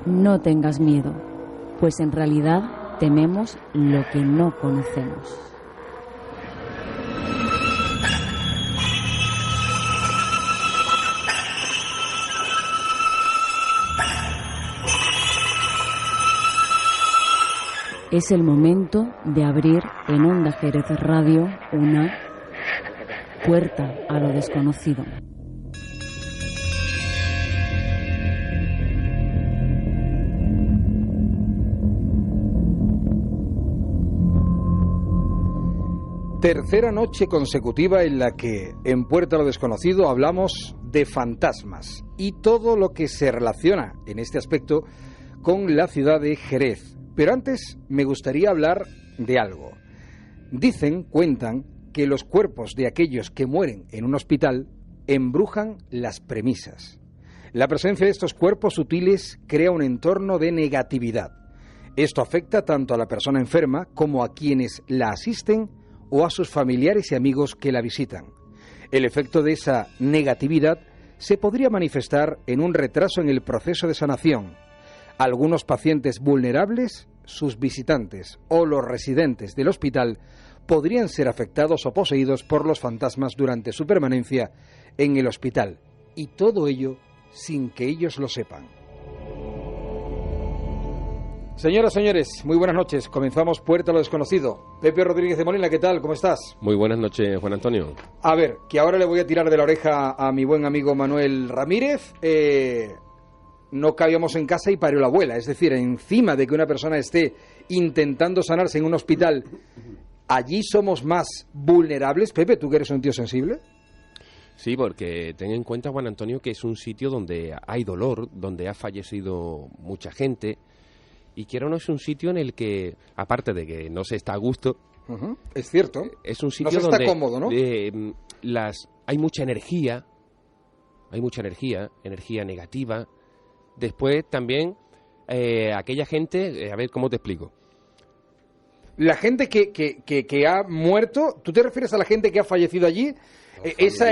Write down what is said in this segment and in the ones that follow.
no tengas miedo, pues en realidad tememos lo que no conocemos. Es el momento de abrir en Onda Jerez Radio una puerta a lo desconocido. Tercera noche consecutiva en la que en Puerta a lo Desconocido hablamos de fantasmas y todo lo que se relaciona en este aspecto con la ciudad de Jerez. Pero antes me gustaría hablar de algo. Cuentan que los cuerpos de aquellos que mueren en un hospital embrujan las premisas. La presencia de estos cuerpos sutiles crea un entorno de negatividad. Esto afecta tanto a la persona enferma como a quienes la asisten o a sus familiares y amigos que la visitan. El efecto de esa negatividad se podría manifestar en un retraso en el proceso de sanación. Algunos pacientes vulnerables, sus visitantes o los residentes del hospital podrían ser afectados o poseídos por los fantasmas durante su permanencia en el hospital, y todo ello sin que ellos lo sepan. Señoras, señores, muy buenas noches. Comenzamos Puerta a lo Desconocido. Pepe Rodríguez de Molina, ¿qué tal? ¿Cómo estás? Muy buenas noches, Juan Antonio. A ver, que ahora le voy a tirar de la oreja a mi buen amigo Manuel Ramírez. No cabíamos en casa y parió la abuela. Es decir, encima de que una persona esté intentando sanarse en un hospital, allí somos más vulnerables. Pepe, ¿tú que eres un tío sensible? Sí, porque ten en cuenta, Juan Antonio, que es un sitio donde hay dolor, donde ha fallecido mucha gente, y quiero o no es un sitio en el que, aparte de que no se está a gusto, es cierto, es un sitio no se donde está cómodo, ¿no? Hay mucha energía, energía negativa. Después también aquella gente, a ver, ¿cómo te explico? La gente que ha muerto, ¿tú te refieres a la gente que ha fallecido allí? Esa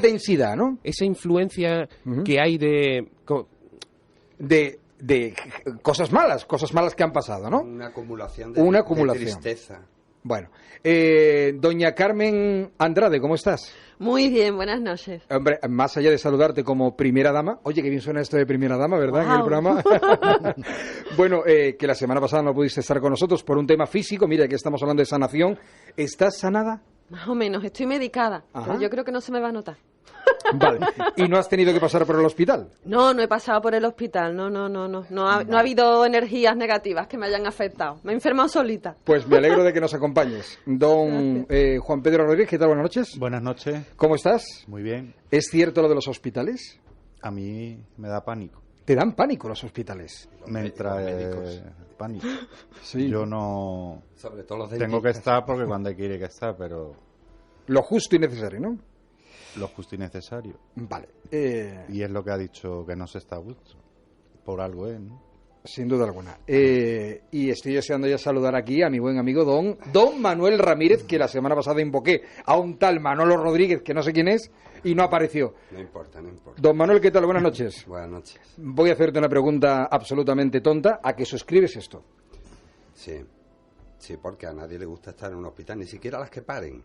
densidad, ¿no? Esa influencia que hay de cosas malas que han pasado, ¿no? Una acumulación de tristeza. Bueno, doña Carmen Andrade, ¿cómo estás? Muy bien, buenas noches. Hombre, más allá de saludarte como primera dama, oye, qué bien suena esto de primera dama, ¿verdad? Wow. En el programa. Bueno, que la semana pasada no pudiste estar con nosotros por un tema físico, mira que estamos hablando de sanación. ¿Estás sanada? Más o menos, estoy medicada, pero yo creo que no se me va a notar. Vale, ¿y no has tenido que pasar por el hospital? No he pasado por el hospital, no ha habido energías negativas que me hayan afectado, me he enfermado solita. Pues me alegro de que nos acompañes. Don Juan Pedro Rodríguez, ¿qué tal? Buenas noches. Buenas noches. ¿Cómo estás? Muy bien. ¿Es cierto lo de los hospitales? A mí me da pánico. ¿Te dan pánico los hospitales? Me trae pánico. Sí. Yo no... Sobre todo los tengo que estar porque cuando hay que estar, pero... Lo justo y necesario, ¿no? Lo justo y necesario. Vale. Y es lo que ha dicho, que no se está a gusto. Por algo, ¿no? Sin duda alguna. Y estoy deseando ya saludar aquí a mi buen amigo don Manuel Ramírez, que la semana pasada invoqué a un tal Manolo Rodríguez, que no sé quién es, y no apareció. No importa. Don Manuel, ¿qué tal? Buenas noches. Buenas noches. Voy a hacerte una pregunta absolutamente tonta. ¿A qué suscribes esto? Sí, porque a nadie le gusta estar en un hospital, ni siquiera a las que paren,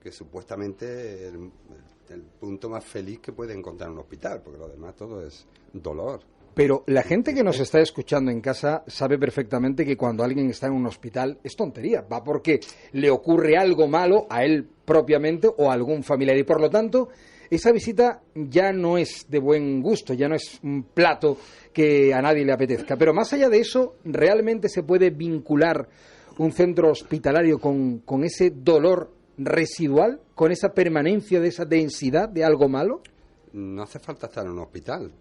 que supuestamente el punto más feliz que puede encontrar un hospital, porque lo demás todo es dolor. Pero la gente que nos está escuchando en casa sabe perfectamente que cuando alguien está en un hospital es tontería, va porque le ocurre algo malo a él propiamente o a algún familiar, y por lo tanto esa visita ya no es de buen gusto, ya no es un plato que a nadie le apetezca. Pero más allá de eso, ¿realmente se puede vincular un centro hospitalario con ese dolor residual, con esa permanencia de esa densidad de algo malo? No hace falta estar en un hospital.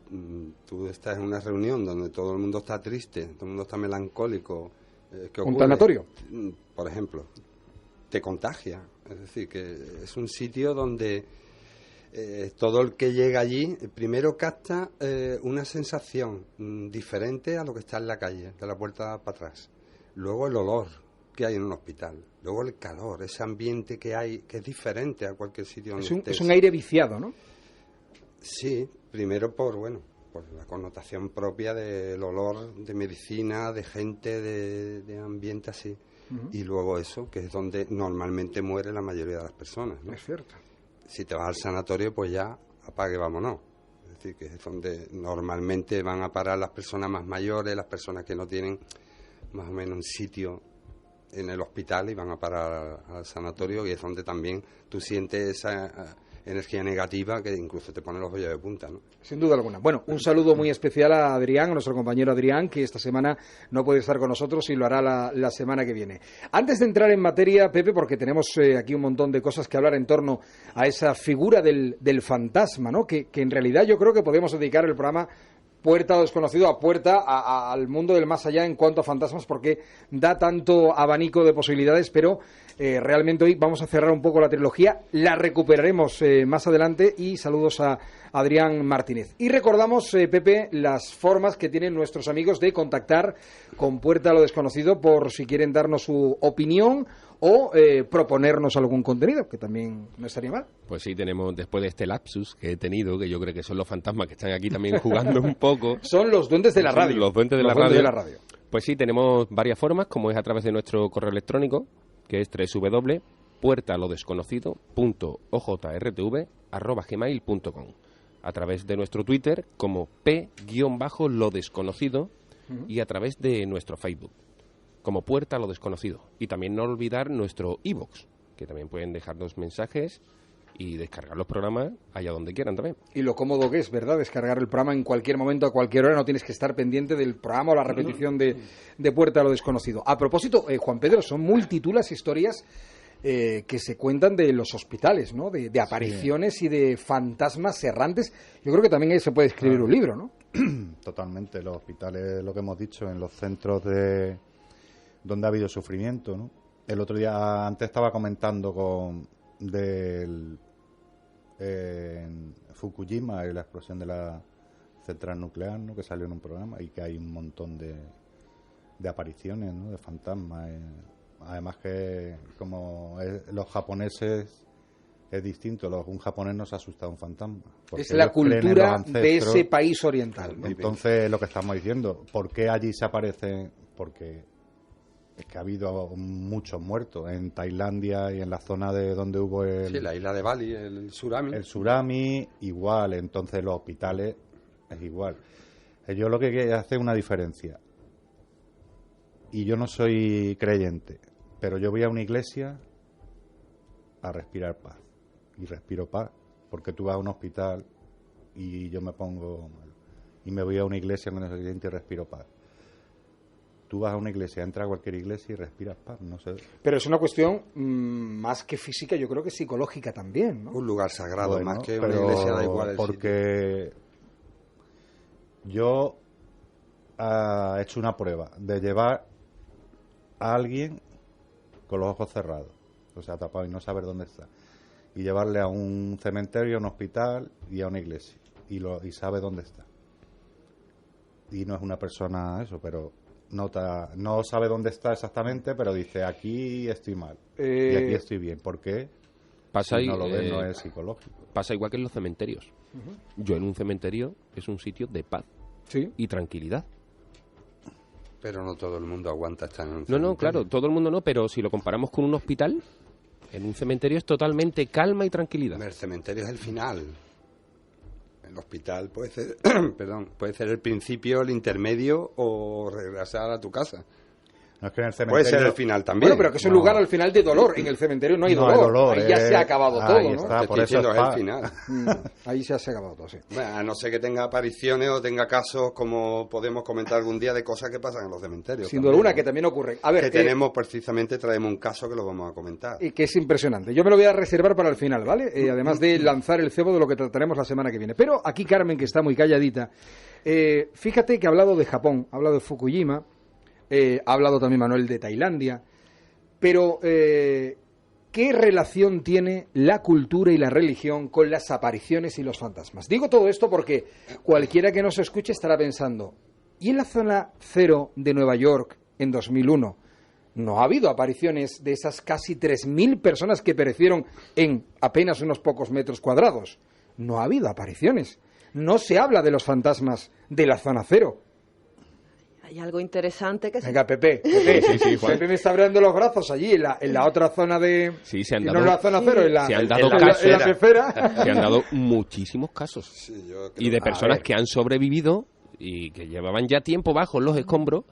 Tú estás en una reunión donde todo el mundo está triste, todo el mundo está melancólico. ¿Qué ocurre? ¿Un tanatorio? Por ejemplo, te contagia. Es decir, que es un sitio donde todo el que llega allí primero capta una sensación diferente a lo que está en la calle, de la puerta para atrás. Luego el olor que hay en un hospital. Luego el calor, ese ambiente que hay, que es diferente a cualquier sitio donde estés. Es un aire viciado, ¿no? Sí, Primero por la connotación propia del olor de medicina, de gente, de ambiente así. Y luego eso, que es donde normalmente muere la mayoría de las personas, ¿no? Es cierto. Si te vas al sanatorio, pues ya apague, vámonos. Es decir, que es donde normalmente van a parar las personas más mayores, las personas que no tienen más o menos un sitio en el hospital y van a parar al sanatorio, y es donde también tú sientes esa energía negativa que incluso te pone los vellos de punta, ¿no? Sin duda alguna. Bueno, un saludo muy especial a Adrián, a nuestro compañero Adrián, que esta semana no puede estar con nosotros y lo hará la semana que viene. Antes de entrar en materia, Pepe, porque tenemos aquí un montón de cosas que hablar en torno a esa figura del fantasma, ¿no? Que en realidad yo creo que podemos dedicar el programa Puerta a lo desconocido, a puerta al mundo del más allá en cuanto a fantasmas, porque da tanto abanico de posibilidades, pero realmente hoy vamos a cerrar un poco la trilogía, la recuperaremos más adelante, y saludos a Adrián Martínez. Y recordamos, Pepe, las formas que tienen nuestros amigos de contactar con Puerta a lo desconocido, por si quieren darnos su opinión o proponernos algún contenido, que también no estaría mal. Pues sí, tenemos, después de este lapsus que he tenido, que yo creo que son los fantasmas que están aquí también jugando un poco. Son los duendes de la radio. Los duendes de la radio. Pues sí, tenemos varias formas, como es a través de nuestro correo electrónico, que es www.puertalodesconocido.ojrtv@gmail.com, a través de nuestro Twitter como p_lodesconocido, y a través de nuestro Facebook como Puerta a lo Desconocido. Y también no olvidar nuestro iVoox, que también pueden dejarnos mensajes y descargar los programas allá donde quieran también. Y lo cómodo que es, ¿verdad? Descargar el programa en cualquier momento, a cualquier hora, no tienes que estar pendiente del programa o la repetición de Puerta a lo Desconocido. A propósito, Juan Pedro, son multitud las historias que se cuentan de los hospitales, ¿no? De apariciones y de fantasmas errantes. Yo creo que también ahí se puede escribir un libro, ¿no? Totalmente. Los hospitales, lo que hemos dicho, en los centros donde ha habido sufrimiento, ¿no? El otro día, antes estaba comentando del Fukushima y la explosión de la central nuclear, ¿no? Que salió en un programa, y que hay un montón de apariciones, ¿no? De fantasmas. Además que, como los japoneses, es distinto. Un japonés no se asusta a un fantasma. Es la cultura de ese país oriental, ¿no? Entonces, lo que estamos diciendo, ¿por qué allí se aparecen? Porque es que ha habido muchos muertos en Tailandia y en la zona de donde hubo la isla de Bali, el tsunami. El tsunami, igual. Entonces, los hospitales es igual. Yo lo que quiero hacer es una diferencia. Y yo no soy creyente, pero yo voy a una iglesia a respirar paz. Y respiro paz, porque tú vas a un hospital y yo me pongo mal. Y me voy a una iglesia con el creyente y respiro paz. Tú vas a una iglesia, entras a cualquier iglesia y respiras paz, no sé. Pero es una cuestión más que física, yo creo que psicológica también, ¿no? Un lugar sagrado, más que una iglesia, da igual el porque sitio. Yo he hecho una prueba de llevar a alguien con los ojos cerrados, o sea, tapado y no saber dónde está, y llevarle a un cementerio, a un hospital y a una iglesia, y sabe dónde está. Y no es una persona eso, pero no sabe dónde está exactamente, pero dice, aquí estoy mal y aquí estoy bien. ¿Por qué? Pasa si no lo ves, no es psicológico. Pasa igual que en los cementerios. Yo en un cementerio es un sitio de paz y tranquilidad. Pero no todo el mundo aguanta estar en un cementerio. No, claro, todo el mundo no, pero si lo comparamos con un hospital, en un cementerio es totalmente calma y tranquilidad. El cementerio es el final. El hospital puede ser, puede ser el principio, el intermedio o regresar a tu casa. No, es que en el cementerio... Puede ser el final también. Bueno, pero que es un lugar al final de dolor. En el cementerio no hay dolor. Ahí ya se ha acabado todo, ¿no? Está, por eso es el final. Ahí se ha acabado todo, sí. Bueno, a no ser que tenga apariciones o tenga casos, como podemos comentar algún día, de cosas que pasan en los cementerios. Sin duda alguna, que también ocurre. A ver, traemos un caso que lo vamos a comentar. Y que es impresionante. Yo me lo voy a reservar para el final, ¿vale? Además de lanzar el cebo de lo que trataremos la semana que viene. Pero aquí Carmen, que está muy calladita, fíjate que ha hablado de Japón, ha hablado de Fukushima, ha hablado también Manuel de Tailandia, pero ¿qué relación tiene la cultura y la religión con las apariciones y los fantasmas? Digo todo esto porque cualquiera que nos escuche estará pensando, ¿y en la zona cero de Nueva York en 2001 no ha habido apariciones de esas casi 3.000 personas que perecieron en apenas unos pocos metros cuadrados? No ha habido apariciones. no se habla de los fantasmas de la zona cero. Hay algo interesante que... Venga, Pepe, Juan. Pepe me está abriendo los brazos allí, en la otra zona de... Sí, se han no dado, en la zona cero, en la, se han en dado la- casos. en la pecera. Se han dado muchísimos casos. Sí, yo creo- Y de A personas ver. que han sobrevivido y que llevaban ya tiempo bajo en los escombros.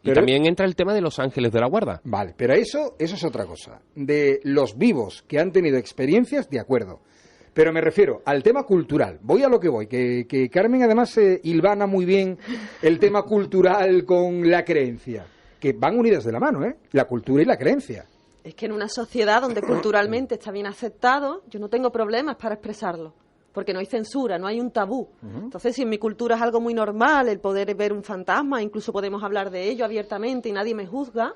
Y Pero- también entra el tema de los ángeles de la guarda. Vale, pero eso es otra cosa. De los vivos que han tenido experiencias, de acuerdo. Pero me refiero al tema cultural. Voy a lo que voy, que Carmen además hilvana muy bien el tema cultural con la creencia. Que van unidas de la mano, ¿eh? La cultura y la creencia. Es que en una sociedad donde culturalmente está bien aceptado, yo no tengo problemas para expresarlo, porque no hay censura, no hay un tabú. Entonces, si en mi cultura es algo muy normal el poder ver un fantasma, incluso podemos hablar de ello abiertamente y nadie me juzga,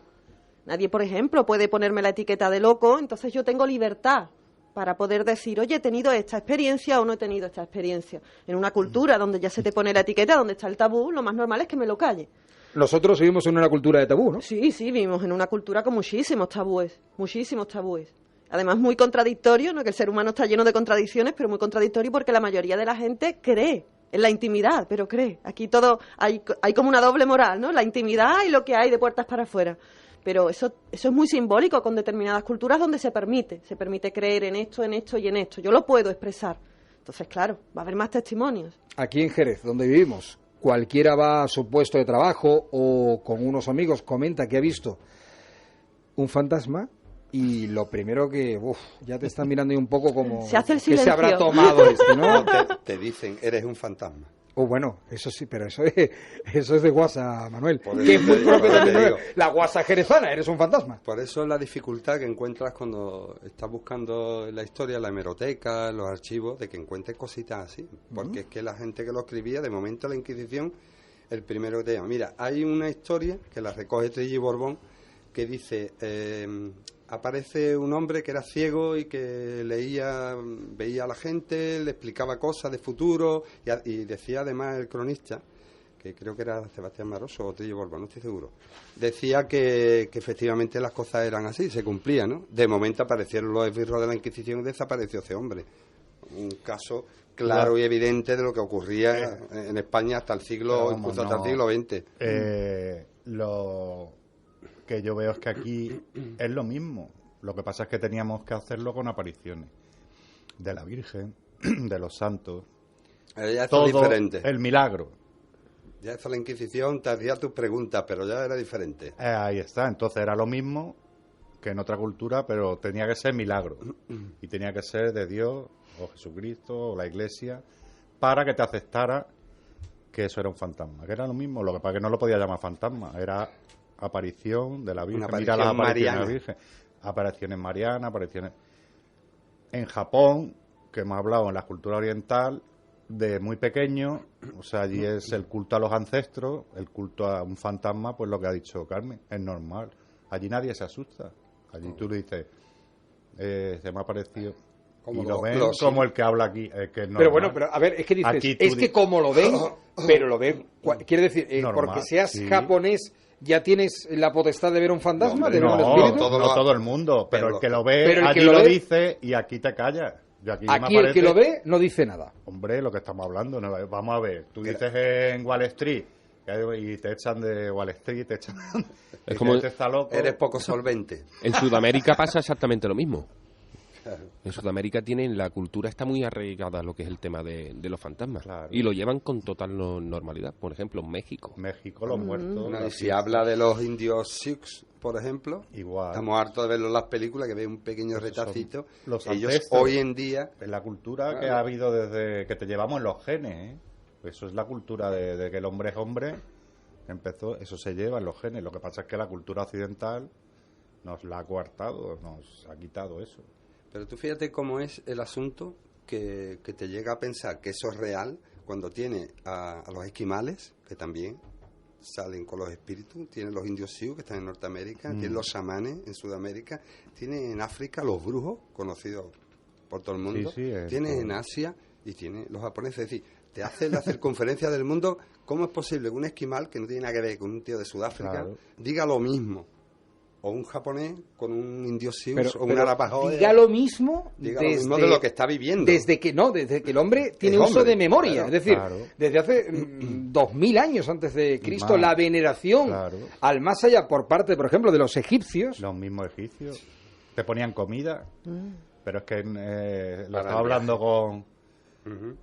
nadie, por ejemplo, puede ponerme la etiqueta de loco, entonces yo tengo libertad para poder decir, oye, he tenido esta experiencia o no he tenido esta experiencia. En una cultura donde ya se te pone la etiqueta, donde está el tabú, lo más normal es que me lo calle. Nosotros vivimos en una cultura de tabú, ¿no? Sí, vivimos en una cultura con muchísimos tabúes. Además, muy contradictorio, ¿no? Que el ser humano está lleno de contradicciones, pero muy contradictorio porque la mayoría de la gente cree en la intimidad, pero cree. Aquí todo, hay como una doble moral, ¿no? La intimidad y lo que hay de puertas para afuera. Pero eso es muy simbólico con determinadas culturas donde se permite creer en esto y en esto. Yo lo puedo expresar. Entonces, claro, va a haber más testimonios. Aquí en Jerez, donde vivimos, cualquiera va a su puesto de trabajo o con unos amigos comenta que ha visto un fantasma y lo primero que, ya te están mirando ahí un poco como Se hace el que se silencio. habrá tomado este, ¿no? Te dicen, eres un fantasma. Bueno, eso sí, pero eso es de guasa, Manuel. Por eso Que es muy te digo, propio por eso también te de digo. la guasa jerezana, eres un fantasma. Por eso es la dificultad que encuentras cuando estás buscando en la historia, en la hemeroteca, en los archivos, de que encuentres cositas así. Porque es que la gente que lo escribía, de momento la Inquisición, el primero que te llama. Mira, hay una historia que la recoge Trillo y Borbón, que dice, aparece un hombre que era ciego y que veía a la gente, le explicaba cosas de futuro, y decía además el cronista, que creo que era Sebastián Maroso o Trillo Borbón, no estoy seguro, decía que efectivamente las cosas eran así, se cumplían, ¿no? De momento aparecieron los esbirros de la Inquisición y desapareció ese hombre. Un caso claro y evidente de lo que ocurría en España hasta el siglo, incluso hasta el siglo XX. Lo que yo veo es que aquí es lo mismo. Lo que pasa es que teníamos que hacerlo con apariciones de la Virgen, de los santos, Ya es todo diferente. el milagro. Ya eso la Inquisición te hacía tus preguntas, pero ya era diferente. Ahí está, entonces era lo mismo que en otra cultura, pero tenía que ser milagro. Y tenía que ser de Dios, o Jesucristo, o la Iglesia, para que te aceptara que eso era un fantasma. Que era lo mismo, lo que pasa es que no lo podía llamar fantasma, era aparición de la Virgen. Una Mira las aparición apariciones de la mariana. Virgen. Apariciones marianas, apariciones... En Japón, que hemos hablado en la cultura oriental, de muy pequeño, o sea, allí es el culto a los ancestros, el culto a un fantasma, pues lo que ha dicho Carmen, es normal. Allí nadie se asusta. Allí tú le dices, se me ha parecido... Como y lo lo- ven lo- como el que habla aquí, que es Pero normal. bueno, pero a ver, es que dices, Aquí tú es que como lo ven, pero lo ven, quiere decir, Normal, porque seas sí. japonés, ya tienes la potestad de ver un fantasma, No, de ver un No, espíritu. todo no lo- todo el mundo, pero pero- el que lo ve, pero el que allí lo lo ve- dice y aquí te callas. Yo aquí me Aquí el que aparece- lo ve no dice nada. Hombre, lo que estamos hablando, ¿no? Vamos a ver, tú dices en Wall Street y te echan de Wall Street, te echan... Es y como- este está loco. Eres poco solvente. En Sudamérica pasa exactamente lo mismo. En Sudamérica la cultura está muy arraigada a lo que es el tema de los fantasmas. Claro. Y lo llevan con total normalidad. Por ejemplo, en México. México, los muertos... Y las si habla de los indios Sioux, por ejemplo, Igual. estamos hartos de verlo en las películas, que ve un pequeño retacito. los Ellos ancestros. hoy en día, Es la cultura que Claro. ha habido desde que te llevamos en los genes, ¿eh? Eso es la cultura de que el hombre es hombre, empezó, eso se lleva en los genes. Lo que pasa es que la cultura occidental nos la ha coartado, nos ha quitado eso. pero tú fíjate cómo es el asunto que te llega a pensar que eso es real cuando tiene a los esquimales, que también salen con los espíritus, tiene los indios Sioux, que están en Norteamérica, tiene los chamanes en Sudamérica, tiene en África los brujos, conocidos por todo el mundo, Sí, sí, tiene todo. en Asia y tiene los japoneses. Es decir, te hace la circunferencia del mundo. ¿Cómo es posible que un esquimal, que no tiene nada que ver con un tío de Sudáfrica, Claro. diga lo mismo o un japonés con un indio sioux o un pero arapaho. Diga lo mismo Diga lo mismo de lo que está viviendo. Desde que el hombre tiene Es uso hombre, de memoria. claro, es decir, claro. desde hace 2000 años antes de Cristo, Más. la veneración Claro. al más allá por parte, por ejemplo, de los egipcios. Los mismos egipcios te ponían comida, pero es que lo Para estaba el hablando con... Ujú.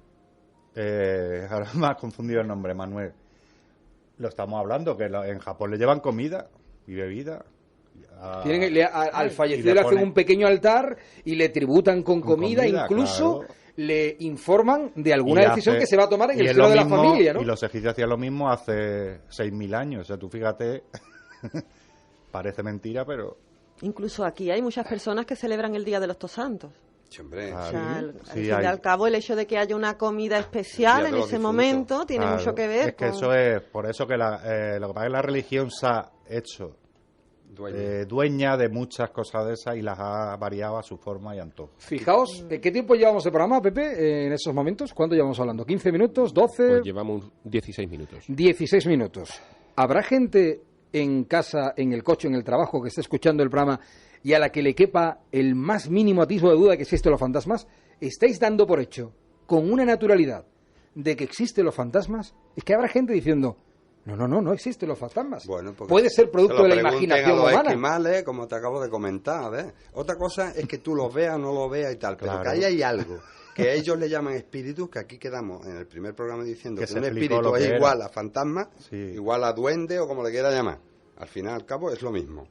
ahora me ha confundido el nombre, Manuel. Lo estamos hablando, que en Japón le llevan comida y bebida. Al y fallecido le le hacen ponen- un pequeño altar y le tributan con comida, incluso claro. le informan de alguna Y decisión hace- que se va a tomar en y el es seno lo de la mismo- familia, ¿no? Y los egipcios hacían lo mismo hace 6.000 años. O sea, tú fíjate, parece mentira, pero... Incluso aquí hay muchas personas que celebran el Día de los Tosantos. Sí, hombre. Ah, O sea, sí, al sí, fin y hay. al cabo, el hecho de que haya una comida especial Día en de los ese difuntos. momento tiene Claro, mucho que ver es que con... eso es, por eso que lo que pasa es que la religión se ha hecho Dueño. dueña de muchas cosas de esas y las ha variado a su forma y antojo. Fijaos, ¿qué tiempo llevamos de programa, Pepe, en esos momentos? ¿Cuánto llevamos hablando? ¿15 minutos? ¿12? Pues llevamos 16 minutos. 16 minutos. ¿Habrá gente en casa, en el coche, en el trabajo, que esté escuchando el programa y a la que le quepa el más mínimo atisbo de duda de que existen los fantasmas? ¿Estáis dando por hecho, con una naturalidad, de que existen los fantasmas? Es que habrá gente diciendo, no existen los fantasmas. Bueno, porque puede ser producto se lo de la pregunten imaginación a los humana. esquimales, como te acabo de comentar, ¿ves? Otra cosa es que tú los veas o no los veas y tal, pero Claro. que ahí hay algo que ellos le llaman espíritus, que aquí quedamos en el primer programa diciendo Que que se un explicó espíritu lo que es era. igual a fantasma, Sí. igual a duende o como le quiera llamar. Al fin y al cabo es lo mismo.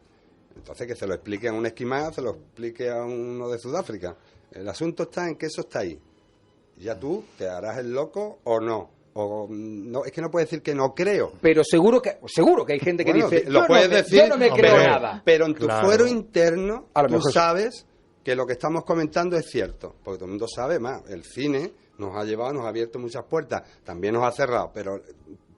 Entonces que se lo explique a un esquimal, se lo explique a uno de Sudáfrica. El asunto está en que eso está ahí. Ya tú te harás el loco o no. O no, es que no puedes decir que no creo. Pero seguro que hay gente que Bueno, dice, lo puedes decir, yo no me creo pero- nada. Pero en tu Claro. fuero interno, A lo tú mejor sí. sabes que lo que estamos comentando es cierto. Porque todo el mundo sabe más. El cine nos ha llevado, nos ha abierto muchas puertas. También nos ha cerrado. Pero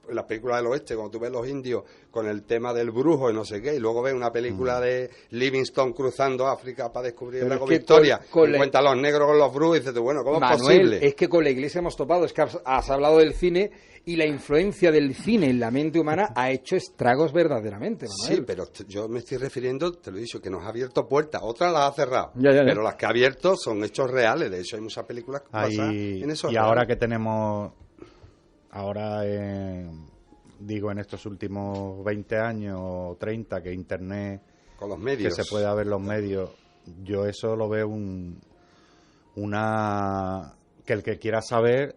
las películas del oeste, cuando tú ves los indios con el tema del brujo y no sé qué, y luego ves una película de Livingstone cruzando África para descubrir Pero la es que Victoria, con la- cuenta a los negros con los brujos y dices, tú, bueno, ¿cómo es Manuel, posible? es que con la Iglesia hemos topado, es que has hablado del cine y la influencia del cine en la mente humana ha hecho estragos verdaderamente, Manuel. Sí, pero yo me estoy refiriendo, te lo he dicho, que nos ha abierto puertas, otras las ha cerrado, Ya. pero las que ha abierto son hechos reales, de hecho hay muchas películas basadas en eso. Y ahora que tenemos, digo en estos últimos 20 años o 30, que Internet, con los medios. que se pueda ver los medios, yo eso lo veo que el que quiera saber,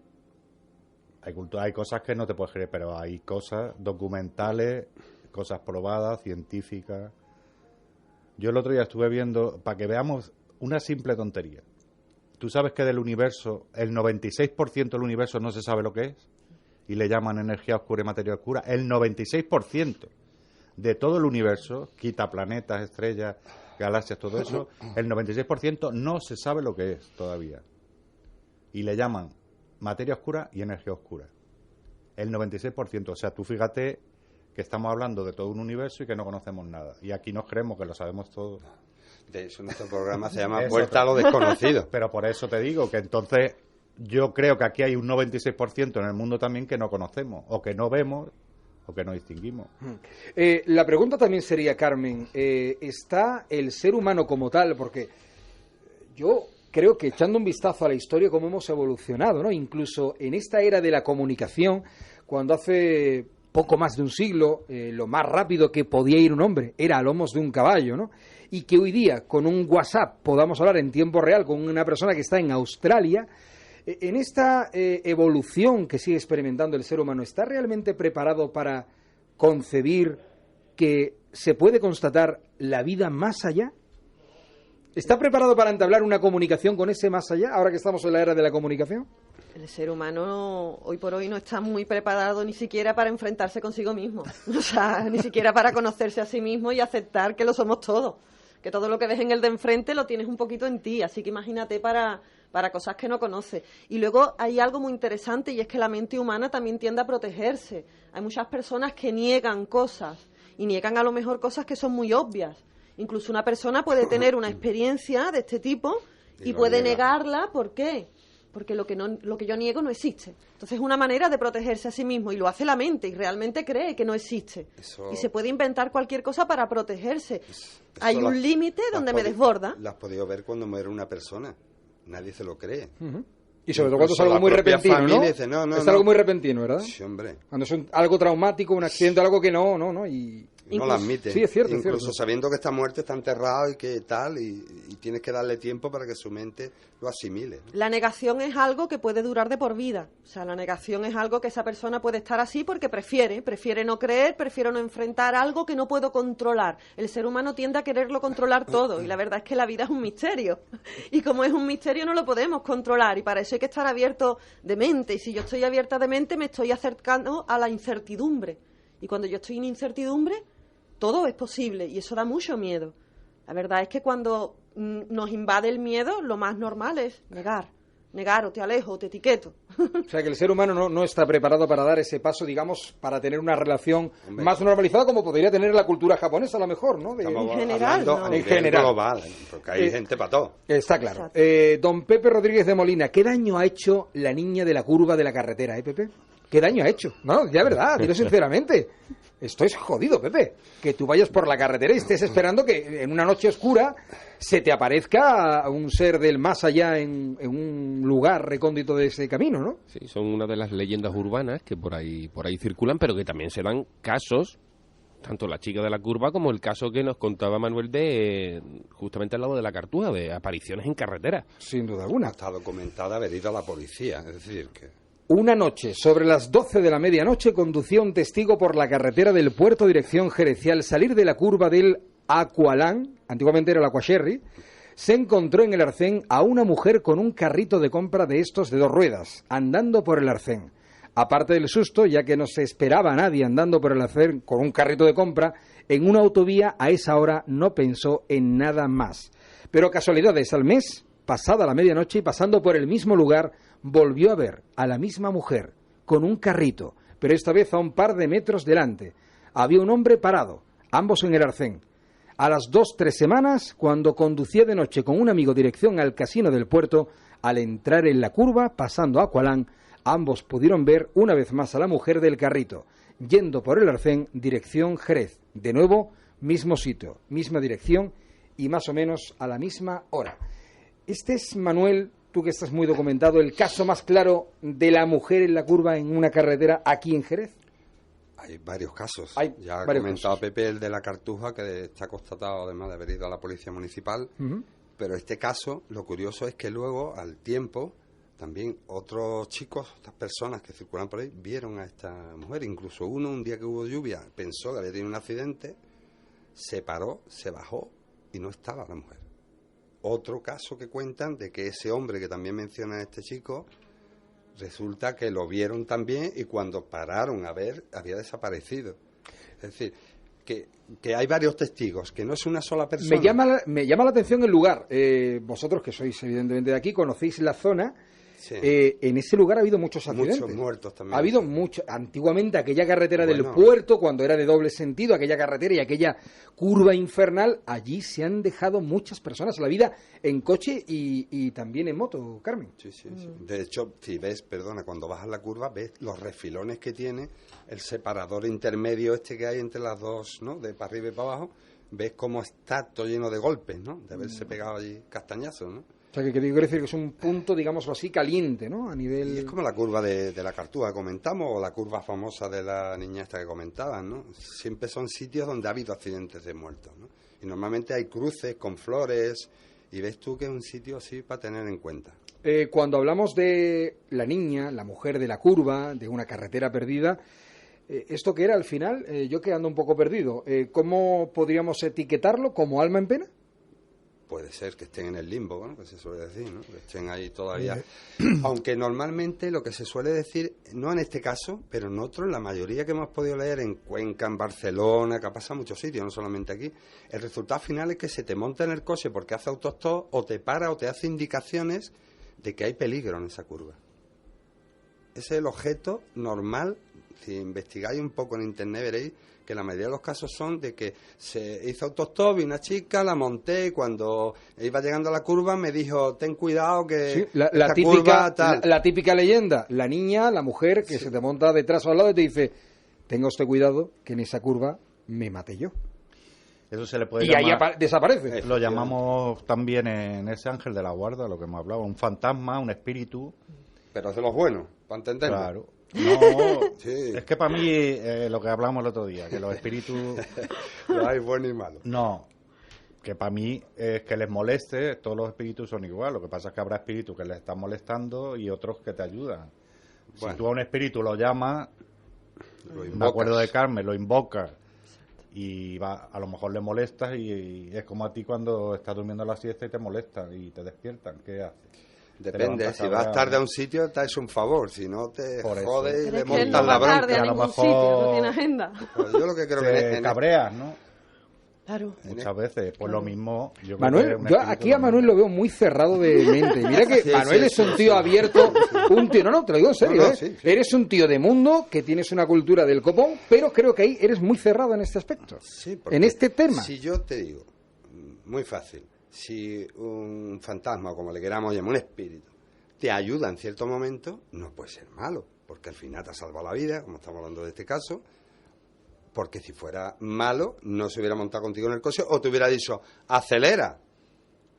hay cosas que no te puedes creer, pero hay cosas documentales, cosas probadas, científicas. Yo el otro día estuve viendo, para que veamos una simple tontería. Tú sabes que del universo, el 96% del universo no se sabe lo que es, y le llaman energía oscura y materia oscura. El 96% de todo el universo, quita planetas, estrellas, galaxias, todo eso, el 96% no se sabe lo que es todavía. Y le llaman materia oscura y energía oscura. El 96%. O sea, tú fíjate que estamos hablando de todo un universo y que no conocemos nada. Y aquí nos creemos que lo sabemos todo. De eso nuestro programa se llama Eso, Vuelta a lo desconocido. Pero por eso te digo que entonces yo creo que aquí hay un 96% en el mundo también que no conocemos, o que no vemos, o que no distinguimos. La pregunta también sería, Carmen, ¿está el ser humano como tal? Porque yo creo que echando un vistazo a la historia, cómo hemos evolucionado, ¿no? Incluso en esta era de la comunicación, cuando hace poco más de un siglo, lo más rápido que podía ir un hombre era a lomos de un caballo, ¿no? Y que hoy día, con un WhatsApp, podamos hablar en tiempo real con una persona que está en Australia. En esta evolución que sigue experimentando el ser humano, ¿está realmente preparado para concebir que se puede constatar la vida más allá? ¿Está preparado para entablar una comunicación con ese más allá, ahora que estamos en la era de la comunicación? El ser humano hoy por hoy no está muy preparado ni siquiera para enfrentarse consigo mismo. O sea, ni siquiera para conocerse a sí mismo y aceptar que lo somos todos. Que todo lo que ves en el de enfrente lo tienes un poquito en ti. Así que imagínate para cosas que no conoces. Y luego hay algo muy interesante y es que la mente humana también tiende a protegerse. Hay muchas personas que niegan cosas y niegan a lo mejor cosas que son muy obvias. Incluso una persona puede tener una experiencia de este tipo y lo puede niega. negarla. ¿Por qué? porque lo que yo niego no existe. Entonces es una manera de protegerse a sí mismo, y lo hace la mente, y realmente cree que no existe. Y se puede inventar cualquier cosa para protegerse. Hay un límite donde me desborda. Lo has podido ver cuando muere una persona. Nadie se lo cree. Y sobre todo cuando es algo muy repentino, ¿no? Dice, es algo muy repentino, ¿verdad? Sí, hombre. Cuando es algo traumático, un accidente, algo que no, y no lo admite. Sí, es cierto. Incluso sabiendo que está muerto, está enterrado y que tal, y tienes que darle tiempo para que su mente lo asimile. La negación es algo que puede durar de por vida. O sea, la negación es algo que esa persona puede estar así porque prefiere no creer, prefiere no enfrentar algo que no puedo controlar. El ser humano tiende a quererlo controlar todo, y la verdad es que la vida es un misterio. Y como es un misterio no lo podemos controlar, y para eso hay que estar abierto de mente. Y si yo estoy abierta de mente, me estoy acercando a la incertidumbre. Y cuando yo estoy en incertidumbre, todo es posible, y eso da mucho miedo. La verdad es que cuando nos invade el miedo, lo más normal es negar, o te alejo, o te etiqueto. O sea, que el ser humano no está preparado para dar ese paso, digamos, para tener una relación más normalizada como podría tener la cultura japonesa, a lo mejor, ¿no? En general, ¿no? A nivel global, porque hay gente para todo. Está claro. Don Pepe Rodríguez de Molina, ¿qué daño ha hecho la niña de la curva de la carretera, Pepe? ¿Qué daño ha hecho? No, ya verdad, dilo sinceramente. Esto es jodido, Pepe. Que tú vayas por la carretera y estés esperando que en una noche oscura se te aparezca un ser del más allá en un lugar recóndito de ese camino, ¿no? Sí, son una de las leyendas urbanas que por ahí circulan, pero que también se dan casos, tanto la chica de la curva como el caso que nos contaba Manuel de justamente al lado de la Cartuja, de apariciones en carretera. Sin duda alguna. Está documentada, haber ido a la policía, es decir, que... Una noche, sobre las 12 de la medianoche, conducía un testigo por la carretera del Puerto dirección Jerez, y al salir de la curva del Aqualán, antiguamente era el Aquasherry, se encontró en el arcén a una mujer con un carrito de compra de estos de 2 ruedas, andando por el arcén. Aparte del susto, ya que no se esperaba a nadie andando por el arcén con un carrito de compra, en una autovía a esa hora no pensó en nada más. Pero casualidades, al mes, pasada la medianoche y pasando por el mismo lugar, volvió a ver a la misma mujer con un carrito, pero esta vez a un par de metros delante. Había un hombre parado, ambos en el arcén. A las 2-3 semanas, cuando conducía de noche con un amigo dirección al casino del puerto, al entrar en la curva, pasando a Aqualán, ambos pudieron ver una vez más a la mujer del carrito, yendo por el arcén dirección Jerez. De nuevo, mismo sitio, misma dirección y más o menos a la misma hora. Este es, Manuel, tú que estás muy documentado, el caso más claro de la mujer en la curva en una carretera aquí en Jerez. Hay varios casos. Ya ha comentado Pepe el de la Cartuja, que está constatado además de haber ido a la policía municipal. Pero este caso, lo curioso es que luego, al tiempo, también otros chicos, otras personas que circulan por ahí, vieron a esta mujer. Incluso uno, un día que hubo lluvia, pensó que había tenido un accidente, se paró, se bajó y no estaba la mujer. Otro caso que cuentan de que ese hombre que también menciona este chico, resulta que lo vieron también y cuando pararon a ver, había desaparecido. Es decir, que hay varios testigos, que no es una sola persona. Me llama la atención el lugar. Vosotros, que sois evidentemente de aquí, conocéis la zona. Sí. En ese lugar ha habido muchos accidentes. Muchos muertos también. Ha habido mucho. Antiguamente aquella carretera del puerto, cuando era de doble sentido, aquella carretera y aquella curva infernal, allí se han dejado muchas personas la vida en coche y también en moto, Carmen. Sí. De hecho, si ves, cuando bajas la curva, ves los refilones que tiene el separador intermedio este que hay entre las dos, ¿no? De para arriba y para abajo, ves cómo está todo lleno de golpes, ¿no? De haberse pegado allí castañazos, ¿no? O sea, que quiero decir que es un punto, digámoslo así, caliente, ¿no? A nivel... Y es como la curva de la Cartuja, comentamos, o la curva famosa de la niña esta que comentaban, ¿no? Siempre son sitios donde ha habido accidentes de muertos, ¿no? Y normalmente hay cruces con flores, y ves tú que es un sitio así para tener en cuenta. Cuando hablamos de la niña, la mujer de la curva, de una carretera perdida, ¿esto qué era al final? Yo que ando un poco perdido. ¿Cómo podríamos etiquetarlo? ¿Como alma en pena? Puede ser que estén en el limbo, ¿no? Que se suele decir, ¿no? Que estén ahí todavía. Aunque normalmente lo que se suele decir, no en este caso, pero en otros, la mayoría que hemos podido leer en Cuenca, en Barcelona, que ha pasado en muchos sitios, no solamente aquí, el resultado final es que se te monta en el coche porque hace autostop, o te para o te hace indicaciones de que hay peligro en esa curva. Ese es el objeto normal Si investigáis un poco en internet veréis que la mayoría de los casos son de que se hizo autostop y una chica la monté y cuando iba llegando a la curva me dijo, ten cuidado que Sí, esta la típica, curva tal. la típica leyenda, la niña, la mujer que se te monta detrás o al lado y te dice, tenga usted cuidado que en esa curva me maté yo. Eso se le puede Y ahí llamar, desaparece. lo llamamos también en ese ángel de la guarda, lo que hemos hablado, un fantasma, un espíritu. Pero de los buenos, para entenderlo. Claro. No, Sí. es que para mí, lo que hablamos el otro día, que los espíritus... No hay bueno y malo. No, que para mí es que les moleste, todos los espíritus son igual, lo que pasa es que habrá espíritus que les están molestando y otros que te ayudan. Bueno. Si tú a un espíritu lo llamas, Lo me invocas. acuerdo de Carmen, lo invocas y a lo mejor le molestas y es como a ti cuando estás durmiendo la siesta y te molestan y te despiertan, ¿qué haces? Depende, levantas si vas cabreado, tarde a ¿no? un sitio te haces un favor, si no te Por eso. jodes y Pero le es que él montas no la va tarde bronca. a a lo ningún mejor- sitio, no tiene agenda. Pues yo lo que creo que Te cabreas, ¿no? Claro. Muchas veces, pues lo mismo. Yo creo que Manuel, un yo espíritu aquí a lo Manuel mismo. lo veo muy cerrado de mente. Mira que Sí, Manuel sí, es un sí, tío sí. abierto, un tío, no, te lo digo en serio, No, ¿eh? sí, sí. Eres un tío de mundo, que tienes una cultura del copón, pero creo que ahí eres muy cerrado en este aspecto. Sí, porque En este tema. Si yo te digo, muy fácil, si un fantasma, o como le queramos llamar, un espíritu, te ayuda en cierto momento, no puede ser malo, porque al final te ha salvado la vida, como estamos hablando de este caso, porque si fuera malo, no se hubiera montado contigo en el coche, o te hubiera dicho, acelera,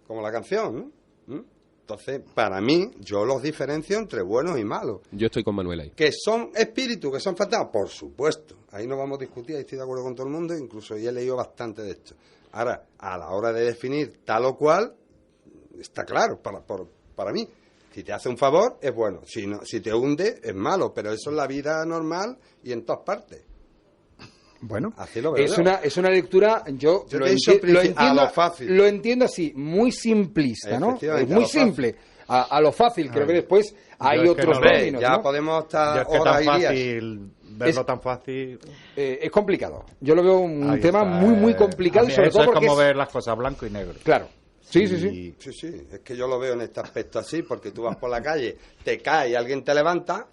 como la canción, ¿no? Entonces, para mí, yo los diferencio entre buenos y malos. Yo estoy con Manuel ahí. ¿Que son espíritus, que son fantasmas? Por supuesto. Ahí no vamos a discutir, ahí estoy de acuerdo con todo el mundo, incluso yo he leído bastante de esto. Ahora, a la hora de definir tal o cual, está claro, para mí. Si te hace un favor, es bueno. Si te hunde, es malo. Pero eso es la vida normal y en todas partes. Bueno, Así lo veo es yo. una lectura, yo Yo lo, te he dicho lo a entiendo, lo fácil. lo entiendo así, muy simplista, ¿no? Es Efectivamente, muy a lo fácil. simple, a lo fácil. Creo que después hay es que otros no- términos, ya ¿no? podemos Yo estar es que horas tan y días. fácil, verlo Es- tan fácil... Es complicado. Yo lo veo un ahí tema está, muy, muy complicado a y mí sobre eso todo es porque como ver las cosas blanco y negro. Claro. Sí, sí, sí. Y- Sí, sí, es que yo lo veo en este aspecto así, porque tú vas por la calle, te caes y alguien te levanta,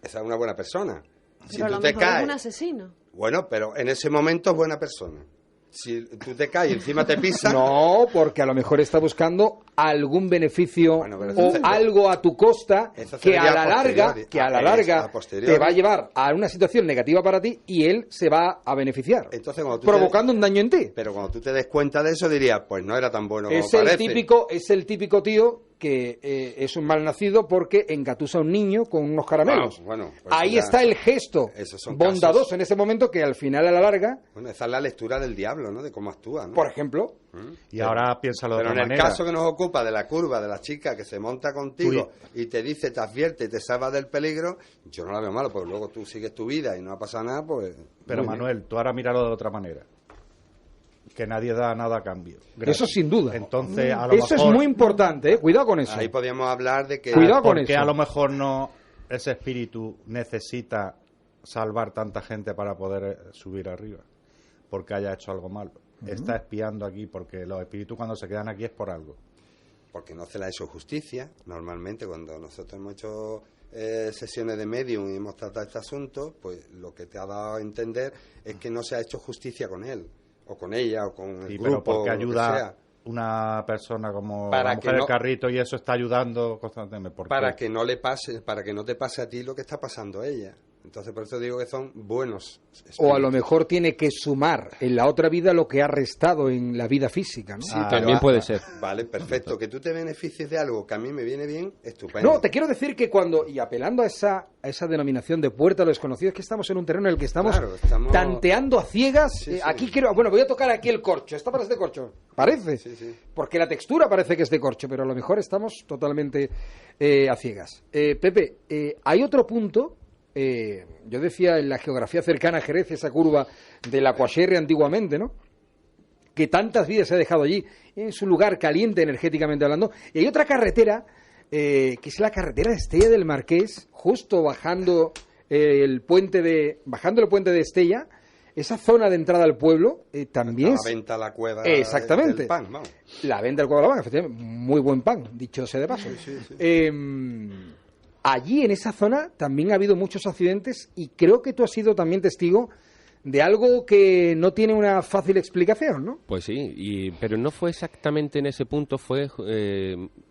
esa es una buena persona. Si Pero a tú lo te mejor es caes, un asesino. bueno, pero en ese momento es buena persona. Si tú te caes y encima te pisas, No, porque a lo mejor está buscando algún beneficio Bueno, pero o eso se- algo a tu costa eso que sería a la larga, posteriori. que a la Es larga a posteriori. te va a llevar a una situación negativa para ti y él se va a beneficiar, entonces cuando tú provocando un daño en ti. pero cuando tú te des cuenta de eso dirías, pues no era tan bueno como Es el parece. típico tío que es un malnacido porque engatusa a un niño con unos caramelos. Ah, bueno, pues Ahí ya- está el gesto esos son bondadoso casos. en ese momento que al final a la larga, Bueno, esa es la lectura del diablo, ¿no? De cómo actúa, ¿no? por ejemplo, Y ahora piénsalo de Pero en otra el manera. caso que nos ocupa de la curva de la chica que se monta contigo y te dice, te advierte y te salva del peligro, yo no la veo malo, porque luego tú sigues tu vida y no ha pasado nada, pues... Pero muy bien. Manuel, tú ahora míralo de otra manera. Que nadie da nada a cambio. eso sin duda. Entonces, a lo Eso es mejor, muy importante, cuidado con eso. Ahí podríamos hablar de que... Cuidado con porque eso. a lo mejor no ese espíritu necesita salvar tanta gente para poder subir arriba, porque haya hecho algo malo. Está espiando aquí, porque los espíritus cuando se quedan aquí es por algo. Porque no se le ha hecho justicia. Normalmente cuando nosotros hemos hecho sesiones de medium y hemos tratado este asunto, pues lo que te ha dado a entender es que no se ha hecho justicia con él, o con ella, o con el Sí, grupo, pero porque o lo que ayuda sea. una persona como Para la que mujer del no- carrito y eso está ayudando constantemente. ¿Por Para qué? que no le pase, para que no te pase a ti lo que está pasando a ella. Entonces por eso digo que son buenos espíritus. O a lo mejor tiene que sumar en la otra vida lo que ha restado en la vida física, ¿no? Sí, Ah, pero también puede ser. Vale, perfecto. Que tú te beneficies de algo que a mí me viene bien, estupendo. No, te quiero decir que cuando, y apelando a esa denominación de puerta a lo desconocido, es que estamos en un terreno en el que estamos, Claro, estamos- tanteando a ciegas. Sí, sí. Aquí quiero, bueno, voy a tocar aquí el corcho. ¿Esta parece de corcho? Parece. Sí, sí. Porque la textura parece que es de corcho, pero a lo mejor estamos totalmente a ciegas. Pepe, hay otro punto. Yo decía en la geografía cercana a Jerez, esa curva del Aquasherry antiguamente, ¿no? Que tantas vidas se ha dejado allí, en su lugar caliente energéticamente hablando. Y hay otra carretera, que es la carretera de Estella del Marqués, justo bajando el puente de Estella, esa zona de entrada al pueblo, también A es la venta a la cueva Exactamente. del pan, vamos. la venta del Cuadro, efectivamente, muy buen pan, dicho sea de paso. allí en esa zona también ha habido muchos accidentes y creo que tú has sido también testigo de algo que no tiene una fácil explicación, ¿no? Pues sí, pero no fue exactamente en ese punto, fue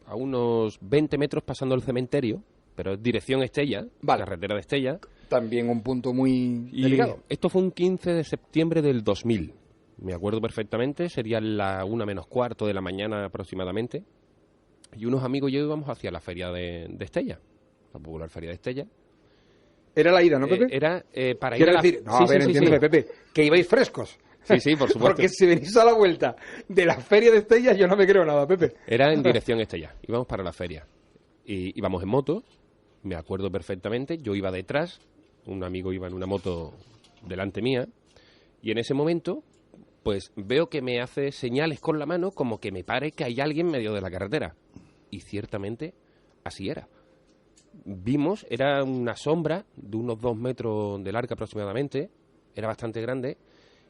a unos 20 metros pasando el cementerio, pero es dirección Estella, Vale. carretera de Estella. También un punto muy Y delicado. esto fue un 15 de septiembre del 2000, me acuerdo perfectamente, sería la 1:45 de la mañana aproximadamente, y unos amigos y yo íbamos hacia la feria de Estella, la popular feria de Estella. Era la ida, ¿no, Pepe? Era para ir Quiero a la... decir, no, Sí, a ver, sí, sí, entiéndeme, sí. Pepe, que ibais frescos. Sí, por supuesto. Porque si venís a la vuelta de la feria de Estella, yo no me creo nada, Pepe. Era en dirección Estella, íbamos para la feria. Y íbamos en moto, me acuerdo perfectamente, yo iba detrás, un amigo iba en una moto delante mía, y en ese momento, pues veo que me hace señales con la mano como que me pare, que hay alguien en medio de la carretera. Y ciertamente, así era. Vimos, era una sombra de unos 2 metros de larga aproximadamente, era bastante grande,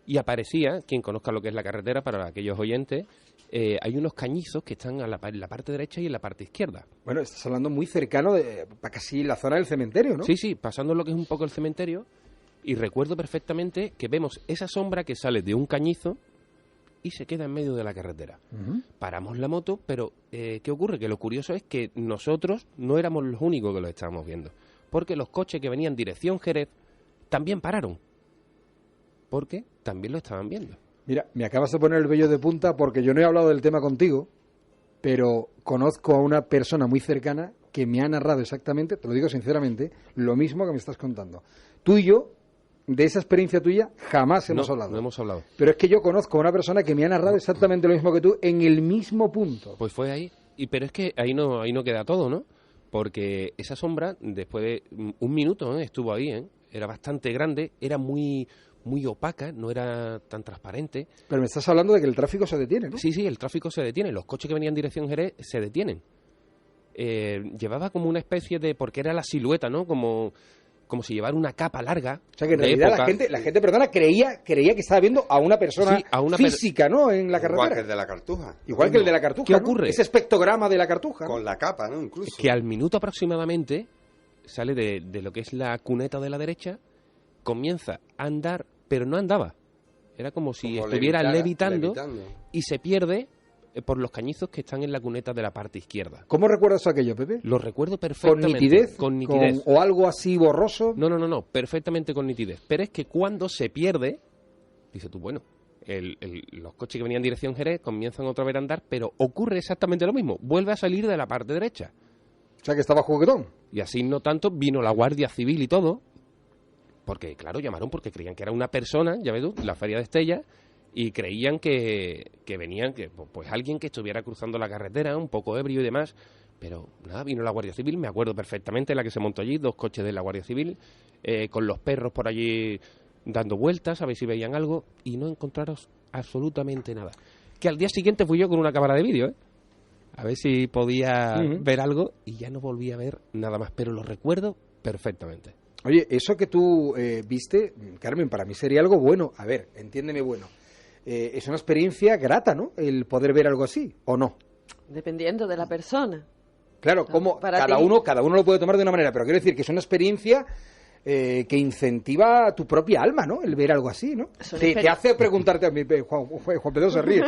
y aparecía, quien conozca lo que es la carretera, para aquellos oyentes, hay unos cañizos que están en la parte derecha y en la parte izquierda. Bueno, estás hablando muy cercano de casi la zona del cementerio, ¿no? Sí, pasando lo que es un poco el cementerio, y recuerdo perfectamente que vemos esa sombra que sale de un cañizo y se queda en medio de la carretera. Ujú. Paramos la moto, pero ¿qué ocurre? Que lo curioso es que nosotros no éramos los únicos que lo estábamos viendo, porque los coches que venían dirección Jerez también pararon, porque también lo estaban viendo. Mira, me acabas de poner el vello de punta porque yo no he hablado del tema contigo, pero conozco a una persona muy cercana que me ha narrado exactamente, te lo digo sinceramente, lo mismo que me estás contando. Tú y yo, de esa experiencia tuya, jamás hemos hablado. No hemos hablado. Pero es que yo conozco a una persona que me ha narrado exactamente lo mismo que tú en el mismo punto. Pues fue ahí. Pero es que ahí no queda todo, ¿no? Porque esa sombra, después de un minuto, estuvo ahí, ¿eh? Era bastante grande, era muy opaca, no era tan transparente. Pero me estás hablando de que el tráfico se detiene, ¿no? Sí, el tráfico se detiene, los coches que venían en dirección Jerez se detienen. Llevaba como una especie de... porque era la silueta, ¿no? Como si llevara una capa larga. O sea que en de realidad época. la gente, perdona, creía que estaba viendo a una persona Sí, a una física, ¿no? En la Igual que carretera. el de la Cartuja. Igual que el de la Cartuja. ¿Qué ¿no? ocurre? Ese espectrograma de la Cartuja. ¿no? Con la capa, ¿no? Incluso. Que al minuto aproximadamente sale de lo que es la cuneta de la derecha, comienza a andar, pero no andaba. Era como si Como estuviera levitando levitando. y se pierde por los cañizos que están en la cuneta de la parte izquierda. ¿Cómo recuerdas aquello, Pepe? Lo recuerdo ¿Con perfectamente. nitidez? Con nitidez. ¿O algo así borroso? No, perfectamente con nitidez. Pero es que cuando se pierde, dices tú, bueno, los coches que venían en dirección Jerez comienzan otra vez a andar, pero ocurre exactamente lo mismo. Vuelve a salir de la parte derecha. O sea que estaba juguetón. Y así no tanto, vino la Guardia Civil y todo, porque claro, llamaron porque creían que era una persona, ya ves tú, la feria de Estella, y creían que venían, pues alguien que estuviera cruzando la carretera, un poco ebrio y demás, pero nada, vino la Guardia Civil, me acuerdo perfectamente la que se montó allí, 2 coches de la Guardia Civil, con los perros por allí dando vueltas, a ver si veían algo, y no encontraron absolutamente nada. Que al día siguiente fui yo con una cámara de vídeo, a ver si podía ver algo, y ya no volví a ver nada más, pero lo recuerdo perfectamente. Oye, eso que tú viste, Carmen, para mí sería algo bueno. A ver, entiéndeme bueno. Es una experiencia grata, ¿no? El poder ver algo así, ¿o no? Dependiendo de la persona. Claro, como Para cada ti- uno lo puede tomar de una manera, pero quiero decir que es una experiencia que incentiva tu propia alma, ¿no? El ver algo así, ¿no? Es una Te experiencia. hace preguntarte a mí, Juan Pedro se ríe.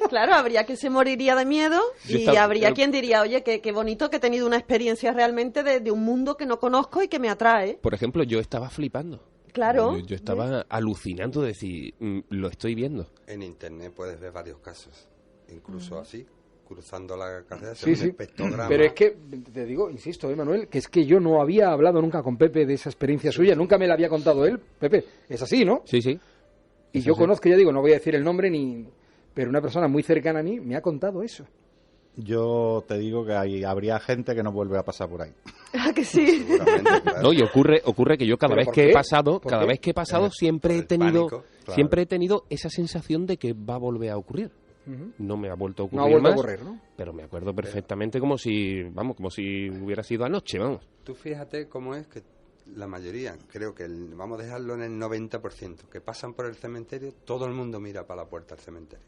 Claro, habría quien se moriría de miedo Yo y estaba- habría quien diría, oye, qué bonito que he tenido una experiencia realmente de un mundo que no conozco y que me atrae. Por ejemplo, yo estaba flipando. Claro. Yo estaba alucinando de decir, lo estoy viendo. En internet puedes ver varios casos, incluso así, cruzando la carretera, Sí, un sí. espectrograma. Pero es que, te digo, insisto, Manuel, que es que yo no había hablado nunca con Pepe de esa experiencia suya, nunca me la había contado él. Pepe, es así, ¿no? Sí, sí. Y Eso yo sí. conozco, ya digo, no voy a decir el nombre ni... Pero una persona muy cercana a mí me ha contado eso. Yo te digo que habría gente que no vuelve a pasar por ahí. ¿A que sí? Seguramente, claro. No, y ocurre que yo cada ¿Pero vez por que qué? he pasado, ¿Por cada qué? vez que he pasado siempre he el tenido pánico, claro. siempre he tenido esa sensación de que va a volver a ocurrir. No me ha vuelto a ocurrir No ha vuelto a más, ocurrir, ¿no? pero me acuerdo perfectamente como si hubiera sido anoche, vamos. Tú fíjate cómo es que la mayoría, creo que vamos a dejarlo en el 90%, que pasan por el cementerio, todo el mundo mira para la puerta del cementerio.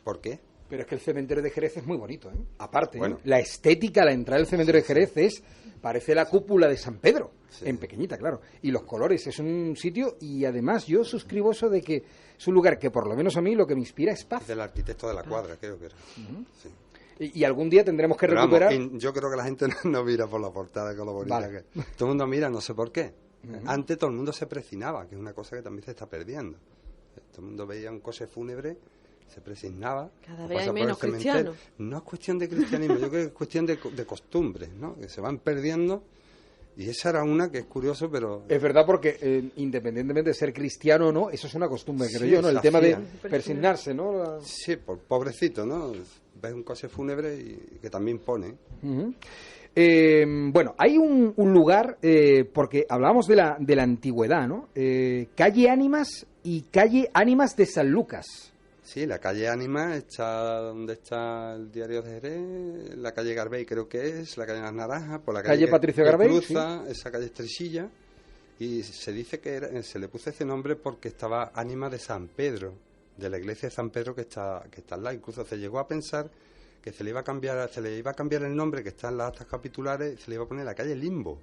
¿Por qué? Pero es que el cementerio de Jerez es muy bonito, ¿eh? Aparte, Bueno. la estética, la entrada del cementerio de Jerez parece la cúpula de San Pedro, en pequeñita, claro. Y los colores, es un sitio, y además yo suscribo eso de que es un lugar que por lo menos a mí lo que me inspira es paz. Del arquitecto de la cuadra, creo que era. Sí. Y algún día tendremos que Pero recuperar... vamos, yo creo que la gente no mira por la portada con lo bonita Vale. que es. Todo el mundo mira, no sé por qué. Antes todo el mundo se precinaba, que es una cosa que también se está perdiendo. Todo el mundo veía un coche fúnebre, se presignaba. Cada o vez pasa hay por el menos cementerio. cristianos. No es cuestión de cristianismo, yo creo que es cuestión de costumbres, ¿no? Que se van perdiendo. Y esa era una que es curioso, pero... Es verdad, porque independientemente de ser cristiano o no, eso es una costumbre, creo Sí, yo, ¿no? El se tema de hacía. persignarse, ¿no? Sí, pobrecito, ¿no? Ves un coche fúnebre y que también pone. Ujú. Bueno, hay un lugar, porque hablábamos de la antigüedad, ¿no? Calle Ánimas y calle Ánimas de San Lucas. Sí, la calle Ánimas está donde está el diario de Jerez, la calle Garbey creo que es, la calle Las Naranjas, por la Calle que- Patricio que Garbey, cruza esa calle Estrechilla, y se dice que se le puso ese nombre porque estaba Ánima de San Pedro, de la iglesia de San Pedro que está al lado. Incluso se llegó a pensar que se le iba a cambiar el nombre que está en las actas capitulares, se le iba a poner la calle Limbo.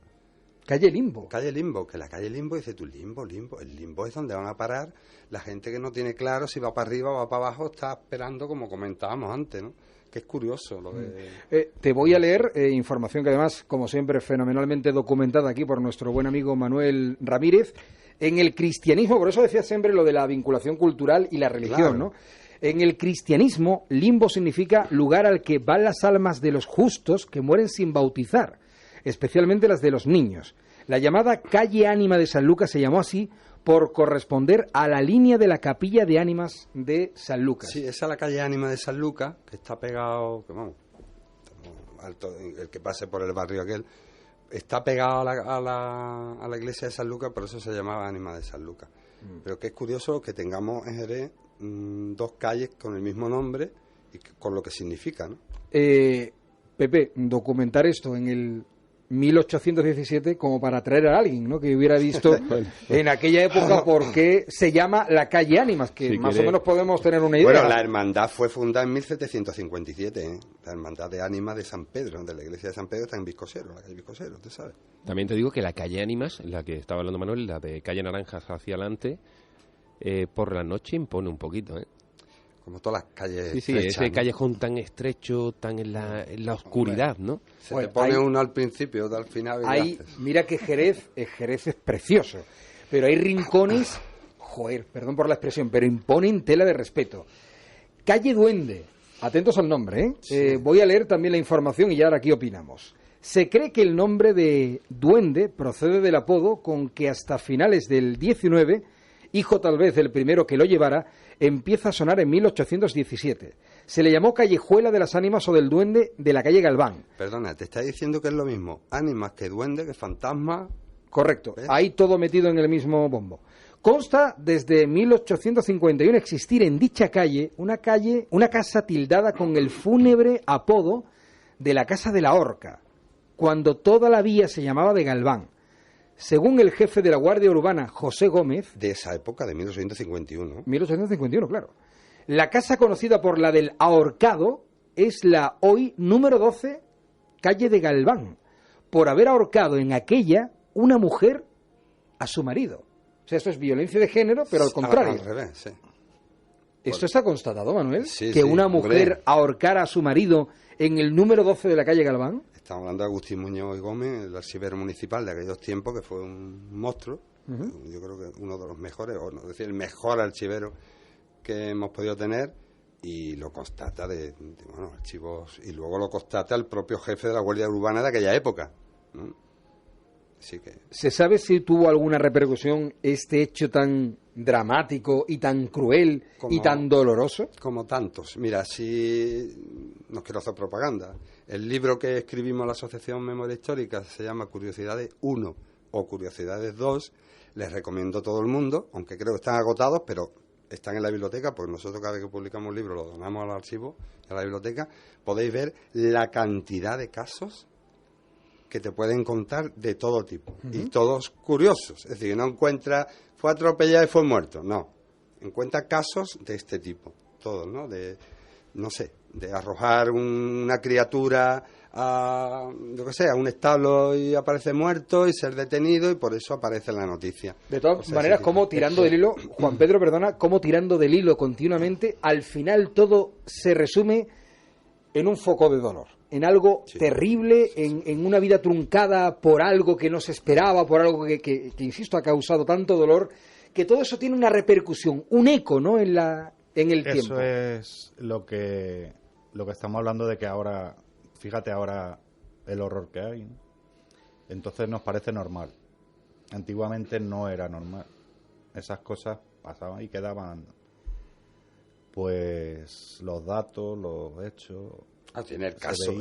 Calle Limbo. Calle Limbo, que la calle Limbo, dice tú, Limbo, el Limbo es donde van a parar la gente que no tiene claro si va para arriba o va para abajo, está esperando, como comentábamos antes, ¿no? Que es curioso lo de... Te voy a leer información que además, como siempre, fenomenalmente documentada aquí por nuestro buen amigo Manuel Ramírez. En el cristianismo, por eso decía siempre lo de la vinculación cultural y la religión, Claro. ¿no? En el cristianismo, limbo significa lugar al que van las almas de los justos que mueren sin bautizar, especialmente las de los niños. La llamada calle Ánima de San Lucas se llamó así por corresponder a la línea de la capilla de ánimas de San Lucas. Sí, esa es la calle Ánima de San Lucas, que está pegado, que vamos, alto, el que pase por el barrio aquel, está pegado a la iglesia de San Lucas, por eso se llamaba Ánima de San Lucas. Pero que es curioso que tengamos en Jerez dos calles con el mismo nombre y con lo que significa, ¿no? Pepe, documentar esto en el 1817 como para atraer a alguien, ¿no? Que hubiera visto en aquella época por qué se llama la calle Ánimas, que Si más quiere- o menos podemos tener una idea. Bueno, la hermandad fue fundada en 1757, ¿eh? La hermandad de Ánimas de San Pedro, de la iglesia de San Pedro, está en Viscosero, la calle Viscosero, ¿tú sabes? También te digo que la calle Ánimas, la que estaba hablando Manuel, la de calle Naranjas hacia adelante, por la noche impone un poquito, ¿eh? Como todas las calles Sí, sí, estrechas, ese ¿no? callejón tan estrecho, tan en la oscuridad, ¿no? Se Bueno, te pone hay- uno al principio, otro al final y Hay, lo haces. mira que Jerez es precioso, pero hay rincones, joder, perdón por la expresión, pero imponen tela de respeto. Calle Duende, atentos al nombre, ¿eh? Voy a leer también la información y ya ahora aquí opinamos. Se cree que el nombre de Duende procede del apodo con que hasta finales del 19, hijo tal vez del primero que lo llevara, empieza a sonar en 1817. Se le llamó Callejuela de las Ánimas o del Duende de la calle Galván. Perdona, te está diciendo que es lo mismo ánimas que duende, que fantasma. Correcto, ¿Ves? ahí todo metido en el mismo bombo. Consta desde 1851 existir en dicha calle, una casa tildada con el fúnebre apodo de la Casa de la Horca, cuando toda la vía se llamaba de Galván. Según el jefe de la Guardia Urbana, José Gómez, De esa época, de 1851. 1851, claro. La casa conocida por la del ahorcado es la hoy número 12, calle de Galván, por haber ahorcado en aquella una mujer a su marido. O sea, esto es violencia de género, pero al contrario. Al revés, sí. ¿Esto está constatado, Manuel? Sí, que sí, una hombre. mujer ahorcara a su marido en el número 12 de la calle Galván. Estamos hablando de Agustín Muñoz y Gómez, el archivero municipal de aquellos tiempos, que fue un monstruo. Yo creo que uno de los mejores, o no decir el mejor archivero que hemos podido tener, y lo constata bueno, archivos, y luego lo constata el propio jefe de la Guardia Urbana de aquella época, ¿no? Así que ¿Se sabe si tuvo alguna repercusión este hecho tan dramático y tan cruel y Como- tan doloroso? como tantos. Mira, si no quiero hacer propaganda, el libro que escribimos en la Asociación Memoria Histórica se llama Curiosidades 1 o Curiosidades 2. Les recomiendo a todo el mundo, aunque creo que están agotados, pero están en la biblioteca, porque nosotros cada vez que publicamos un libro lo donamos al archivo, a la biblioteca. Podéis ver la cantidad de casos que te pueden contar de todo tipo, y todos curiosos. Es decir, que no encuentra, fue atropellado y fue muerto, no. Encuentra casos de este tipo, todos, ¿no? De, no sé, de arrojar una criatura a un establo y aparece muerto y ser detenido, y por eso aparece en la noticia. De todas maneras, como tirando del hilo, Juan Pedro, perdona, como tirando del hilo continuamente, al final todo se resume en un foco de dolor, en algo terrible, en una vida truncada por algo que no se esperaba, por algo que insisto, ha causado tanto dolor, que todo eso tiene una repercusión, un eco, ¿no?, en el tiempo. Eso es lo que estamos hablando, de que ahora, fíjate ahora el horror que hay, ¿no? Entonces nos parece normal. Antiguamente no era normal. Esas cosas pasaban y quedaban, pues, los datos, los hechos. Tiene el caso.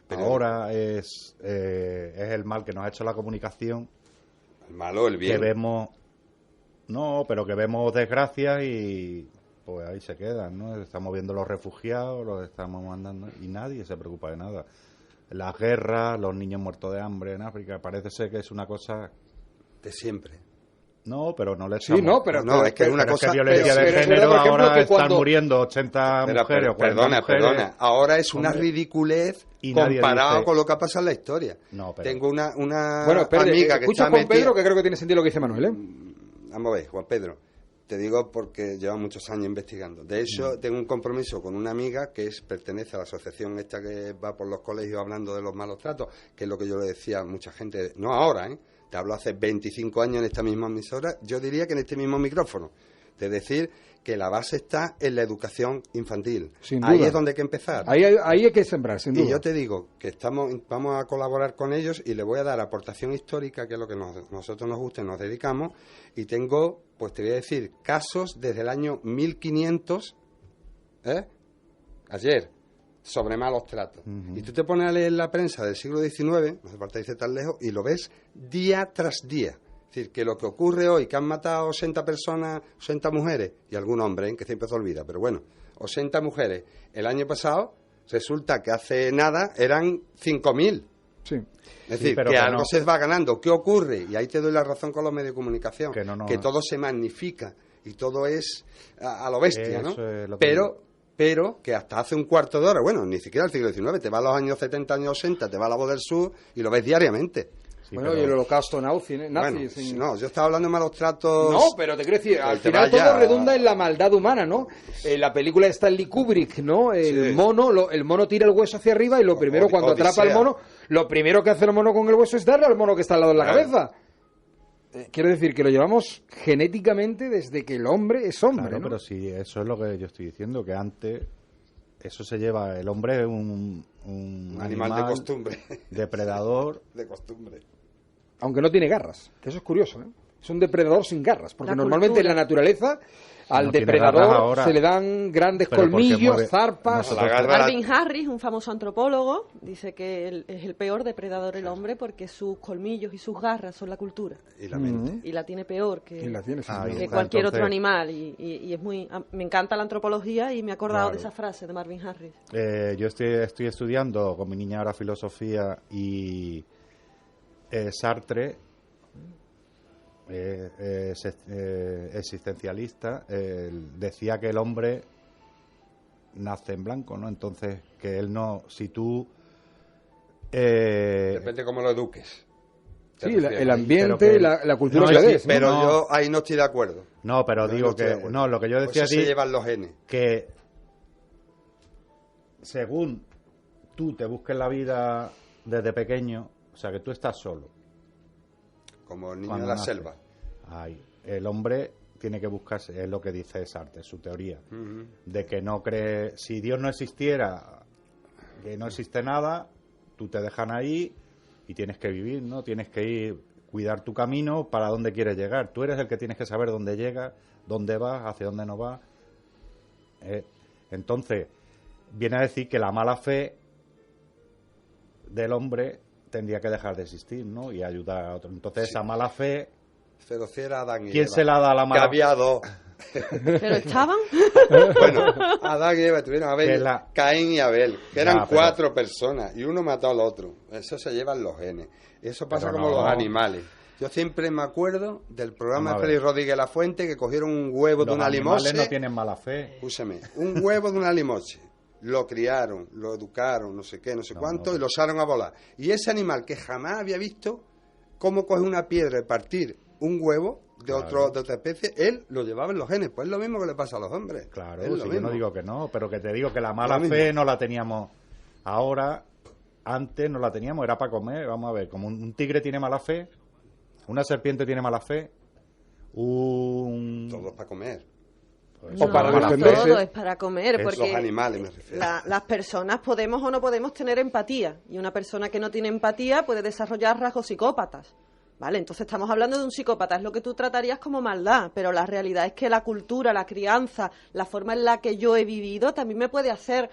Pero ahora es el mal que nos ha hecho la comunicación. El malo, el bien. Que vemos, pero que vemos desgracias y pues ahí se quedan, ¿no? Estamos viendo los refugiados, los estamos mandando y nadie se preocupa de nada. Las guerras, los niños muertos de hambre en África, parece ser que es una cosa de siempre. No, pero no le echamos. Sí, no, pero es que es una cosa. Es que violencia de género, ahora están muriendo 80 mujeres o 40 perdona, mujeres. Ahora es una ridiculez comparado dice... con lo que ha pasado en la historia. No, pero... Tengo una espérate, amiga que escucha está a Juan metida... Pedro, que creo que tiene sentido lo que dice Manuel, ¿eh? Vamos a ver, Juan Pedro. Te digo porque lleva muchos años investigando. De hecho, tengo un compromiso con una amiga que pertenece a la asociación esta que va por los colegios hablando de los malos tratos, que es lo que yo le decía a mucha gente, no ahora, te hablo hace 25 años en esta misma emisora, yo diría que en este mismo micrófono, de decir que la base está en la educación infantil. Sin ahí duda. Es donde hay que empezar. Ahí hay que sembrar, sin duda. Y yo te digo que vamos a colaborar con ellos y les voy a dar aportación histórica, que es lo que nosotros nos gusta y nos dedicamos, y tengo, pues te voy a decir, casos desde el año 1500, ayer, sobre malos tratos. Uh-huh. Y tú te pones a leer la prensa del siglo XIX, no hace falta irse tan lejos, y lo ves día tras día. Es decir, que lo que ocurre hoy, que han matado 80 personas, 80 mujeres, y algún hombre, que siempre se olvida, pero bueno, 80 mujeres, el año pasado, resulta que hace nada eran 5.000. Sí. Es decir, que algo se va ganando. ¿Qué ocurre? Y ahí te doy la razón con los medios de comunicación, que todo se magnifica y todo es a lo bestia, ¿no? Pero que hasta hace un cuarto de hora, bueno, ni siquiera el siglo XIX, te va a los años 70, años 80, te va a la voz del sur y lo ves diariamente. Sí, bueno, y el holocausto nazi, No, yo estaba hablando de malos tratos. No, pero te quiero decir, al final todo redunda en la maldad humana, ¿no? La película de Stanley Kubrick, ¿no? El mono tira el hueso hacia arriba y lo primero, cuando atrapa al mono, lo primero que hace el mono con el hueso es darle al mono que está al lado de la cabeza. Quiero decir que lo llevamos genéticamente desde que el hombre es hombre, claro, ¿no? Pero sí, eso es lo que yo estoy diciendo, que antes eso se lleva, el hombre es un animal de costumbre, depredador de costumbre. Aunque no tiene garras, que eso es curioso, ¿eh? Es un depredador sin garras, porque normalmente en la naturaleza al depredador se le dan grandes colmillos, zarpas. Marvin Harris, un famoso antropólogo, dice que es el peor depredador el hombre porque sus colmillos y sus garras son la cultura. Y la mente. Y la tiene peor que cualquier otro animal. Y es muy... Me encanta la antropología y me he acordado de esa frase de Marvin Harris. Yo estoy estudiando con mi niña ahora filosofía y Sartre, existencialista, decía que el hombre nace en blanco, ¿no? Entonces, que él no, si tú... Depende cómo lo eduques. Sí, el ambiente, la cultura que des. Pero yo ahí no estoy de acuerdo. No, pero digo que... No, lo que yo decía se llevan los genes. Que según tú te busques la vida desde pequeño, o sea, que tú estás solo. Como el niño de la selva. El hombre tiene que buscarse, es lo que dice Sartre, su teoría, de que no cree, si Dios no existiera, que no existe nada, tú te dejan ahí y tienes que vivir, ¿no? Tienes que ir, cuidar tu camino para dónde quieres llegar. Tú eres el que tienes que saber dónde llegas, dónde vas, hacia dónde no vas. Entonces, viene a decir que la mala fe del hombre tendría que dejar de existir, ¿no? Y ayudar a otros. Entonces, esa mala fe... Pero si era Adán y ¿quién Eva, se la da a la mala fe? Que había dos. ¿Pero estaban? Bueno, Adán y Eva tuvieron Caín y Abel, que eran 4 personas, y uno mató al otro. Eso se llevan los genes. Eso pasa como los animales. Yo siempre me acuerdo del programa Vamos de a ver. Félix Rodríguez La Fuente, que cogieron un huevo de Los una animales limoche. no tienen mala fe. Escúchame, un huevo de una limoche. Lo criaron, lo educaron, no sé qué, no sé cuánto, y lo echaron a volar. Y ese animal que jamás había visto cómo coge una piedra y partir un huevo de otra especie, él lo llevaba en los genes. Pues es lo mismo que le pasa a los hombres. Claro, Es lo si yo mismo. no digo que no, pero que te digo que la mala Lo mismo. fe no la teníamos ahora, antes no la teníamos, era para comer. Vamos a ver, como un tigre tiene mala fe, una serpiente tiene mala fe, Todo es para comer. O para no defenderse. todo es para comer, Es porque Los animales, me refiero. las personas podemos o no podemos tener empatía, y una persona que no tiene empatía puede desarrollar rasgos psicópatas. Vale, entonces estamos hablando de un psicópata, es lo que tú tratarías como maldad, pero la realidad es que la cultura, la crianza, la forma en la que yo he vivido también me puede hacer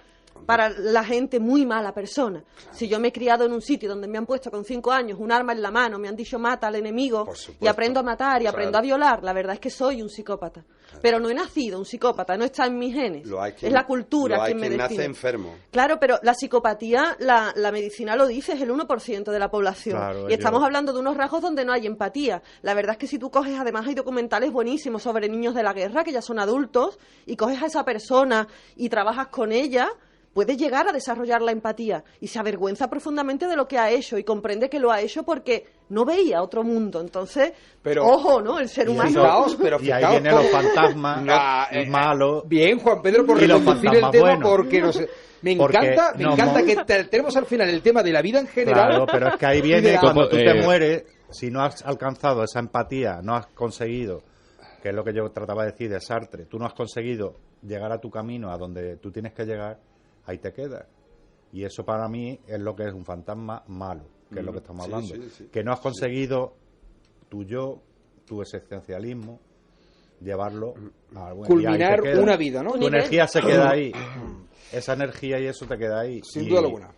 para la gente muy mala persona. Si yo me he criado en un sitio donde me han puesto con 5 años un arma en la mano, me han dicho mata al enemigo, Por supuesto. y aprendo a matar y Claro. aprendo a violar, la verdad es que soy un psicópata. Pero no he nacido un psicópata, no está en mis genes. Es la cultura quien me nace define. enfermo. Claro, pero la psicopatía, la medicina lo dice, es el 1% de la población. Claro, y estamos hablando de unos rasgos donde no hay empatía. La verdad es que si tú coges, además hay documentales buenísimos sobre niños de la guerra, que ya son adultos, y coges a esa persona y trabajas con ella, puedes llegar a desarrollar la empatía y se avergüenza profundamente de lo que ha hecho y comprende que lo ha hecho porque no veía otro mundo. Entonces, Pero- ojo, ¿no? El ser Y humano... fijaos, pero y ahí fijaos vienen cómo- los fantasmas Ah, malos. Bien, Juan Pedro, por Y los reconducir el fantasmas tema, buenos. porque me Porque encanta que tenemos al final el tema de la vida en general. Claro, pero es que ahí Y de viene la- cuando tú te Eh, mueres, si no has alcanzado esa empatía, no has conseguido, que es lo que yo trataba de decir de Sartre, tú no has conseguido llegar a tu camino, a donde tú tienes que llegar, ahí te quedas. Y eso para mí es lo que es un fantasma malo, que es lo que estamos Sí, hablando. sí, sí. Que no has conseguido tu yo, tu existencialismo, llevarlo a Culminar una vida, ¿no? Tu energía se queda ahí. Esa energía y eso te queda ahí. Sin Y- duda alguna.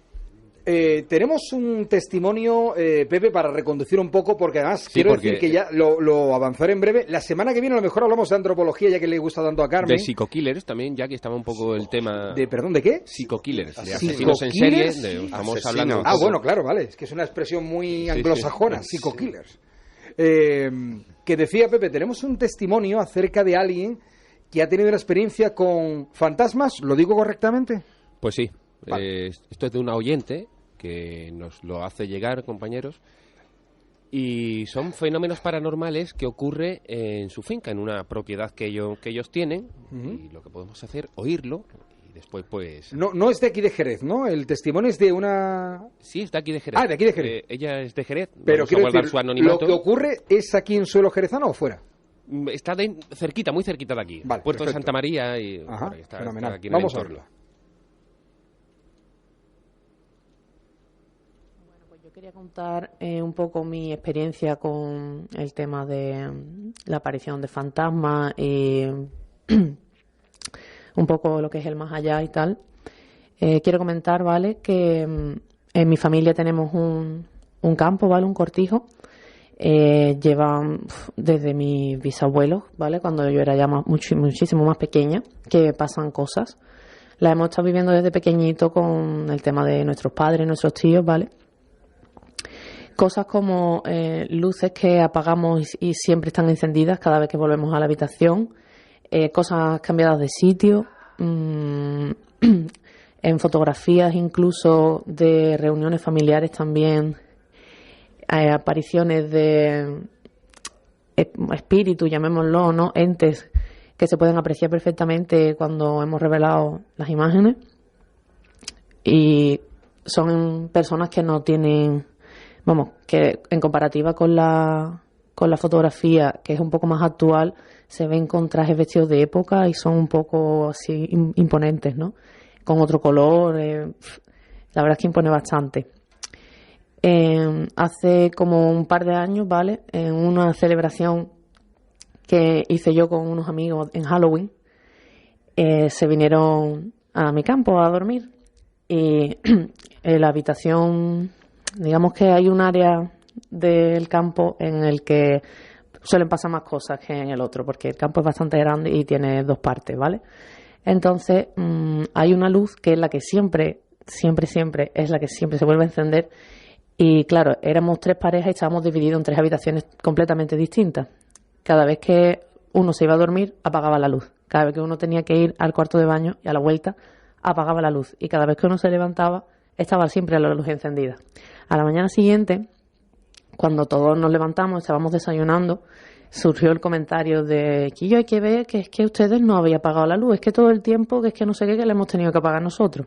Tenemos un testimonio, Pepe, para reconducir un poco, porque además quiero porque- decir que ya lo avanzaré en breve. La semana que viene a lo mejor hablamos de antropología, ya que le gusta tanto a Carmen. De psico-killers también, ya que estaba un poco el tema... ¿Perdón, de qué? Psico-killers, de ¿Psico-killers? asesinos en serie. Estamos Asesinos. hablando... un Ah, poco- bueno, claro, vale. Es que es una expresión muy Sí, anglosajona, sí. psico-killers. Que decía Pepe, tenemos un testimonio acerca de alguien que ha tenido una experiencia con fantasmas. ¿Lo digo correctamente? Pues sí, Vale. esto es de una oyente que nos lo hace llegar, compañeros, y son fenómenos paranormales que ocurre en su finca, en una propiedad que ellos tienen, y lo que podemos hacer, oírlo, y después pues... No es de aquí de Jerez, ¿no? El testimonio es de una... Sí, es de aquí de Jerez. Ah, de aquí de Jerez. Ella es de Jerez, Pero vamos a quiero guardar decir, su ¿lo anonimato. que ocurre es aquí en suelo jerezano o fuera? Está cerquita, muy cerquita de aquí, Vale, Puerto de perfecto. Santa María, y Ajá, por ahí está fenomenal. aquí en el Vamos a entorno. verlo. Yo quería contar un poco mi experiencia con el tema de la aparición de fantasmas y un poco lo que es el más allá y tal. Quiero comentar, ¿vale?, que en mi familia tenemos un campo, ¿vale?, un cortijo. Llevan desde mis bisabuelos, ¿vale?, cuando yo era ya muchísimo más pequeña, que pasan cosas. La hemos estado viviendo desde pequeñito con el tema de nuestros padres, nuestros tíos, ¿vale? Cosas como luces que apagamos y siempre están encendidas cada vez que volvemos a la habitación, cosas cambiadas de sitio, en fotografías incluso de reuniones familiares también, apariciones de espíritus, llamémoslo, ¿no?, entes que se pueden apreciar perfectamente cuando hemos revelado las imágenes, y son personas que no tienen... Vamos, que en comparativa con la fotografía, que es un poco más actual, se ven con trajes vestidos de época y son un poco así imponentes, ¿no? Con otro color, la verdad es que impone bastante. Hace como un par de años, ¿vale?, en una celebración que hice yo con unos amigos en Halloween, se vinieron a mi campo a dormir y en la habitación... Digamos que hay un área del campo en el que suelen pasar más cosas que en el otro, porque el campo es bastante grande y tiene 2 partes, ¿vale? Entonces, hay una luz que es la que siempre es la que siempre se vuelve a encender, Y claro, éramos 3 parejas y estábamos divididos en 3 habitaciones completamente distintas. Cada vez que uno se iba a dormir, apagaba la luz. Cada vez que uno tenía que ir al cuarto de baño y a la vuelta, apagaba la luz. Y cada vez que uno se levantaba, estaba siempre la luz encendida. A la mañana siguiente, cuando todos nos levantamos, estábamos desayunando, surgió el comentario de que yo hay que ver que es que ustedes no habían apagado la luz, es que todo el tiempo, que es que no sé qué, que le hemos tenido que apagar nosotros.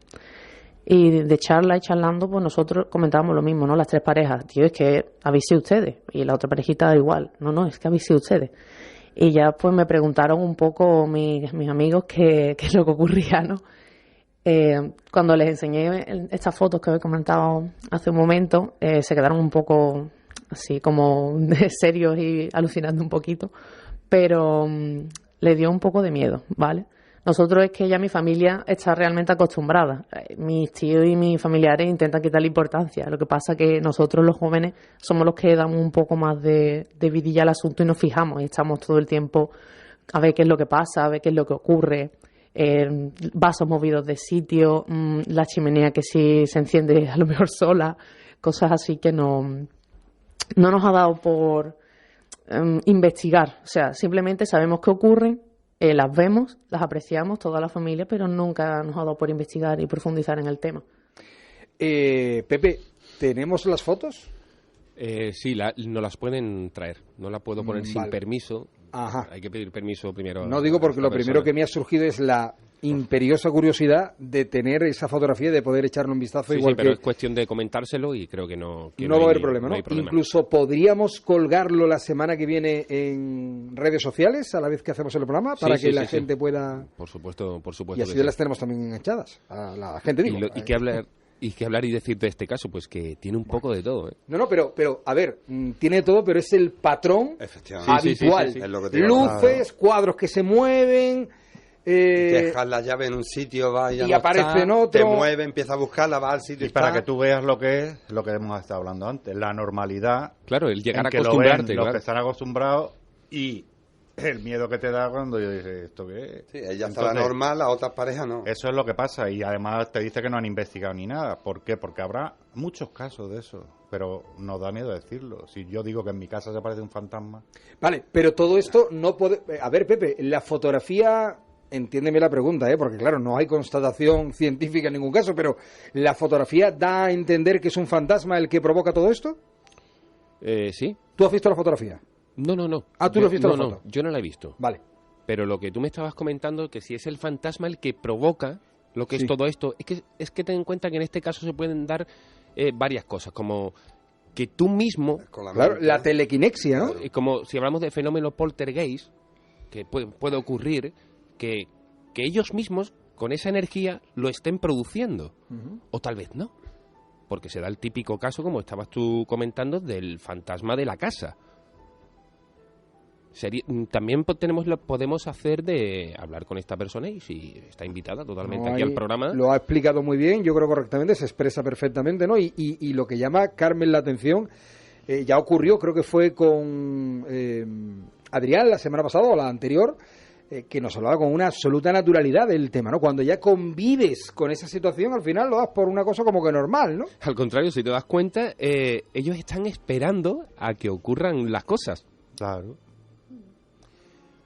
Y de charla y charlando, pues nosotros comentábamos lo mismo, ¿no? Las 3 parejas, tío, es que habéis sido ustedes. Y la otra parejita igual, no, es que habéis sido ustedes. Y ya pues me preguntaron un poco mis amigos qué es lo que ocurría, ¿no? Cuando les enseñé estas fotos que he comentado hace un momento, se quedaron un poco así como serios y alucinando un poquito, pero les dio un poco de miedo, ¿vale? Nosotros es que ya mi familia está realmente acostumbrada. Mis tíos y mis familiares intentan quitarle importancia. Lo que pasa que nosotros los jóvenes somos los que damos un poco más de vidilla al asunto y nos fijamos y estamos todo el tiempo a ver qué es lo que pasa, a ver qué es lo que ocurre. Vasos movidos de sitio, la chimenea que sí se enciende a lo mejor sola, cosas así que no nos ha dado por investigar. O sea, simplemente sabemos qué ocurren. Las vemos, las apreciamos, toda la familia, pero nunca nos ha dado por investigar y profundizar en el tema. Pepe, ¿tenemos las fotos? Sí, no las pueden traer. No la puedo poner sin permiso. Ajá. Hay que pedir permiso primero. No digo porque lo primero que me ha surgido es la imperiosa curiosidad de tener esa fotografía y de poder echarle un vistazo. Sí, igual sí, pero que es cuestión de comentárselo y creo que no va a haber problema, ¿no? hay problema. Incluso podríamos colgarlo la semana que viene en redes sociales a la vez que hacemos el programa para que la gente pueda... Por supuesto. Y así las tenemos también echadas a la gente, digo. Y que hablar y decir de este caso, pues que tiene un poco de todo, ¿eh? No, pero a ver, tiene todo, pero es el patrón habitual. Sí. Es lo que te digo. Luces, cuadros que se mueven... dejas la llave en un sitio, va y aparece en otro, te mueve, empieza a buscarla, va al sitio y para que tú veas lo que es lo que hemos estado hablando antes, la normalidad. Claro, el llegar a que acostumbrarte. Los que están acostumbrados y el miedo que te da cuando yo dije, ¿esto qué es? Sí, ella estaba normal, las otras parejas no. Eso es lo que pasa y además te dice que no han investigado ni nada. ¿Por qué? Porque habrá muchos casos de eso, pero nos da miedo decirlo. Si yo digo que en mi casa se aparece un fantasma... Vale, pero todo esto no puede... A ver, Pepe, la fotografía... Entiéndeme la pregunta, porque claro, no hay constatación científica en ningún caso, pero ¿la fotografía da a entender que es un fantasma el que provoca todo esto? Sí. ¿Tú has visto la fotografía? No. Ah, ¿tú no has visto la foto? No, yo no la he visto. Vale. Pero lo que tú me estabas comentando, que si es el fantasma el que provoca lo que es todo esto, es que ten en cuenta que en este caso se pueden dar varias cosas, como que tú mismo... Claro, la telequinexia, ¿no? Como si hablamos de fenómeno poltergeist, que puede ocurrir... Que ellos mismos, con esa energía, lo estén produciendo. O tal vez no. Porque se da el típico caso, como estabas tú comentando, del fantasma de la casa. También podemos hacer de hablar con esta persona y si está invitada totalmente aquí al programa. Lo ha explicado muy bien, yo creo correctamente, se expresa perfectamente, ¿no? Y lo que llama Carmen la atención, ya ocurrió, creo que fue con Adrián la semana pasada o la anterior, que nos hablaba con una absoluta naturalidad del tema, ¿no? Cuando ya convives con esa situación, al final lo das por una cosa como que normal, ¿no? Al contrario, si te das cuenta, ellos están esperando a que ocurran las cosas. Claro.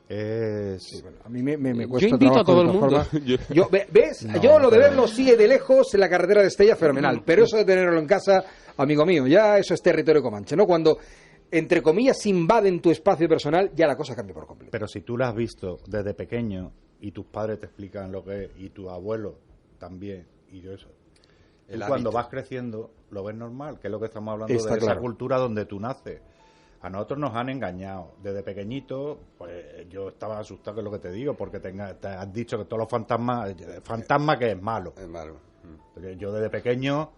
Sí, bueno, a mí me cuesta. Yo invito a todo el mundo. ¿Ves? No, yo lo de verlo sigue de lejos en la carretera de Estella, fenomenal. Pero eso de tenerlo en casa, amigo mío, ya eso es territorio comanche, ¿no? Cuando... entre comillas, invaden tu espacio personal, ya la cosa cambia por completo. Pero si tú lo has visto desde pequeño y tus padres te explican lo que es, y tu abuelo también, y yo eso, cuando vas creciendo lo ves normal, que es lo que estamos hablando de esa cultura donde tú naces. A nosotros nos han engañado. Desde pequeñito, pues yo estaba asustado, que es lo que te digo, porque te has dicho que todos los fantasma que es malo. Es malo. Porque yo desde pequeño,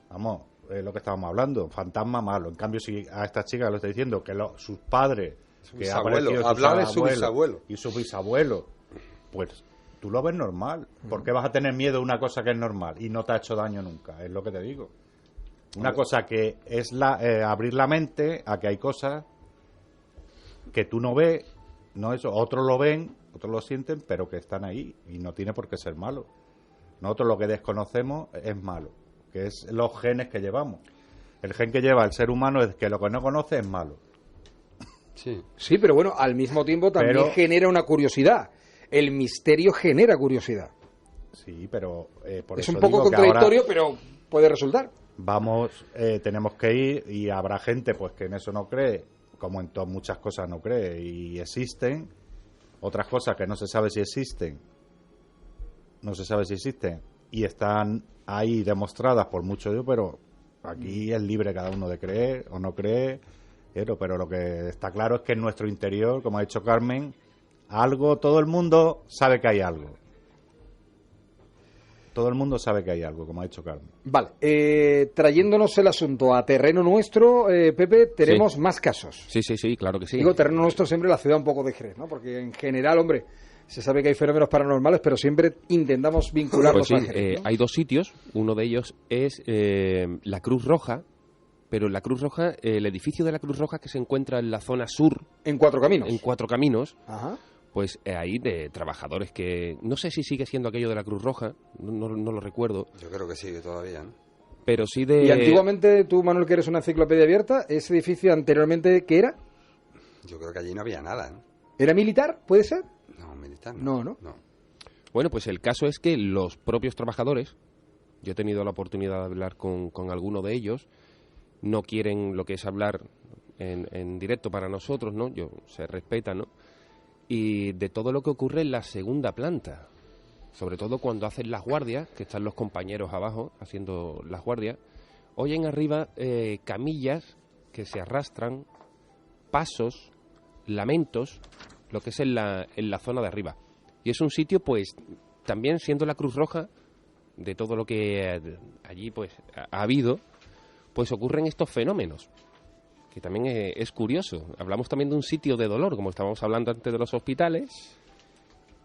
vamos... lo que estábamos hablando, fantasma malo. En cambio, si a esta chica lo está diciendo que sus padres, hablaba de su bisabuelo y su bisabuelo, pues tú lo ves normal. ¿Por qué vas a tener miedo a una cosa que es normal y no te ha hecho daño nunca? Es lo que te digo. Una cosa que es abrir la mente a que hay cosas que tú no ves, no eso, otros lo ven, otros lo sienten, pero que están ahí y no tiene por qué ser malo. Nosotros lo que desconocemos es malo, que es los genes que llevamos. El gen que lleva el ser humano es que lo que no conoce es malo. Sí, pero bueno, al mismo tiempo también genera una curiosidad. El misterio genera curiosidad. Sí, pero por es eso un poco digo que contradictorio, ahora pero puede resultar. Tenemos que ir y habrá gente pues que en eso no cree, como en muchas cosas no cree y existen. Otras cosas que no se sabe si existen, y están ahí demostradas por mucho yo, pero aquí es libre cada uno de creer o no creer, pero lo que está claro es que en nuestro interior, como ha dicho Carmen, todo el mundo sabe que hay algo. Todo el mundo sabe que hay algo, como ha dicho Carmen. Vale, trayéndonos el asunto a terreno nuestro, Pepe, tenemos más casos. Sí, claro que sí. Digo terreno nuestro siempre la ciudad un poco de Jerez, ¿no? Porque en general, hombre, se sabe que hay fenómenos paranormales, pero siempre intentamos vincularlos pues sí, a Jerez, ¿no? Hay 2 sitios, uno de ellos es la Cruz Roja, pero la Cruz Roja, el edificio de la Cruz Roja que se encuentra en la zona sur. En Cuatro Caminos. En Cuatro Caminos. Ajá. Pues ahí de trabajadores que... No sé si sigue siendo aquello de la Cruz Roja, no lo recuerdo. Yo creo que sigue todavía, ¿no? Pero sí de... Y antiguamente, tú, Manuel, que eres una enciclopedia abierta, ¿ese edificio anteriormente qué era? Yo creo que allí no había nada, ¿no? ¿Era militar? ¿Puede ser? No, militar no. No. Bueno, pues el caso es que los propios trabajadores, yo he tenido la oportunidad de hablar con alguno de ellos, no quieren lo que es hablar en directo para nosotros, ¿no? Se respeta, ¿no? Y de todo lo que ocurre en la segunda planta, sobre todo cuando hacen las guardias, que están los compañeros abajo haciendo las guardias, oyen arriba camillas que se arrastran, pasos, lamentos, lo que es en la zona de arriba. Y es un sitio, pues, también siendo la Cruz Roja, de todo lo que allí pues ha habido, pues ocurren estos fenómenos, que también es curioso. Hablamos también de un sitio de dolor, como estábamos hablando antes de los hospitales,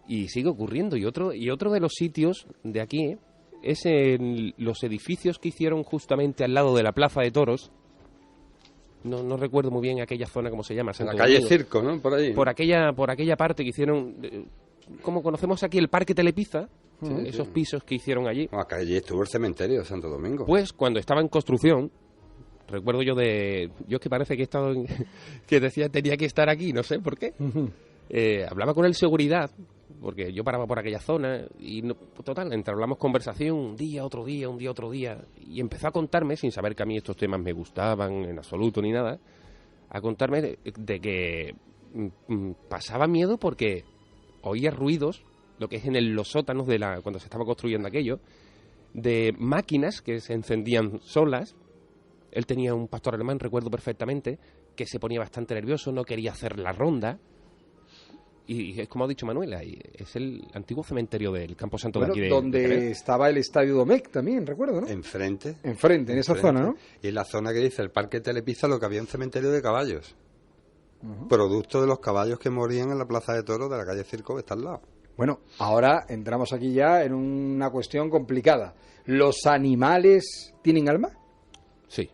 y sigue ocurriendo. Y otro de los sitios de aquí es en los edificios que hicieron justamente al lado de la Plaza de Toros. No recuerdo muy bien aquella zona, cómo se llama. La calle Circo, ¿no? Por ahí. Por aquella parte que hicieron, como conocemos aquí el Parque Telepizza, esos pisos que hicieron allí. Acá allí estuvo el cementerio de Santo Domingo. Pues cuando estaba en construcción, recuerdo yo es que parece que he estado que decía tenía que estar aquí, no sé por qué. Hablaba con el seguridad, porque yo paraba por aquella zona, y total, entablamos conversación un día, otro día, y empezó a contarme, sin saber que a mí estos temas me gustaban en absoluto ni nada, a contarme de que pasaba miedo porque oía ruidos, lo que es en los sótanos cuando se estaba construyendo aquello, de máquinas que se encendían solas. Él tenía un pastor alemán, recuerdo perfectamente, que se ponía bastante nervioso, no quería hacer la ronda. Y es como ha dicho Manuela, es el antiguo cementerio del Campo Santo de aquí de donde Jerez. estaba el Estadio Domecq también, recuerdo, ¿no? Enfrente, en esa zona, ¿no? Y en la zona que dice el Parque Telepizza, lo que había un cementerio de caballos. Producto de los caballos que morían en la Plaza de Toros de la calle Circo, que está al lado. Bueno, ahora entramos aquí ya en una cuestión complicada. ¿Los animales tienen alma? Sí.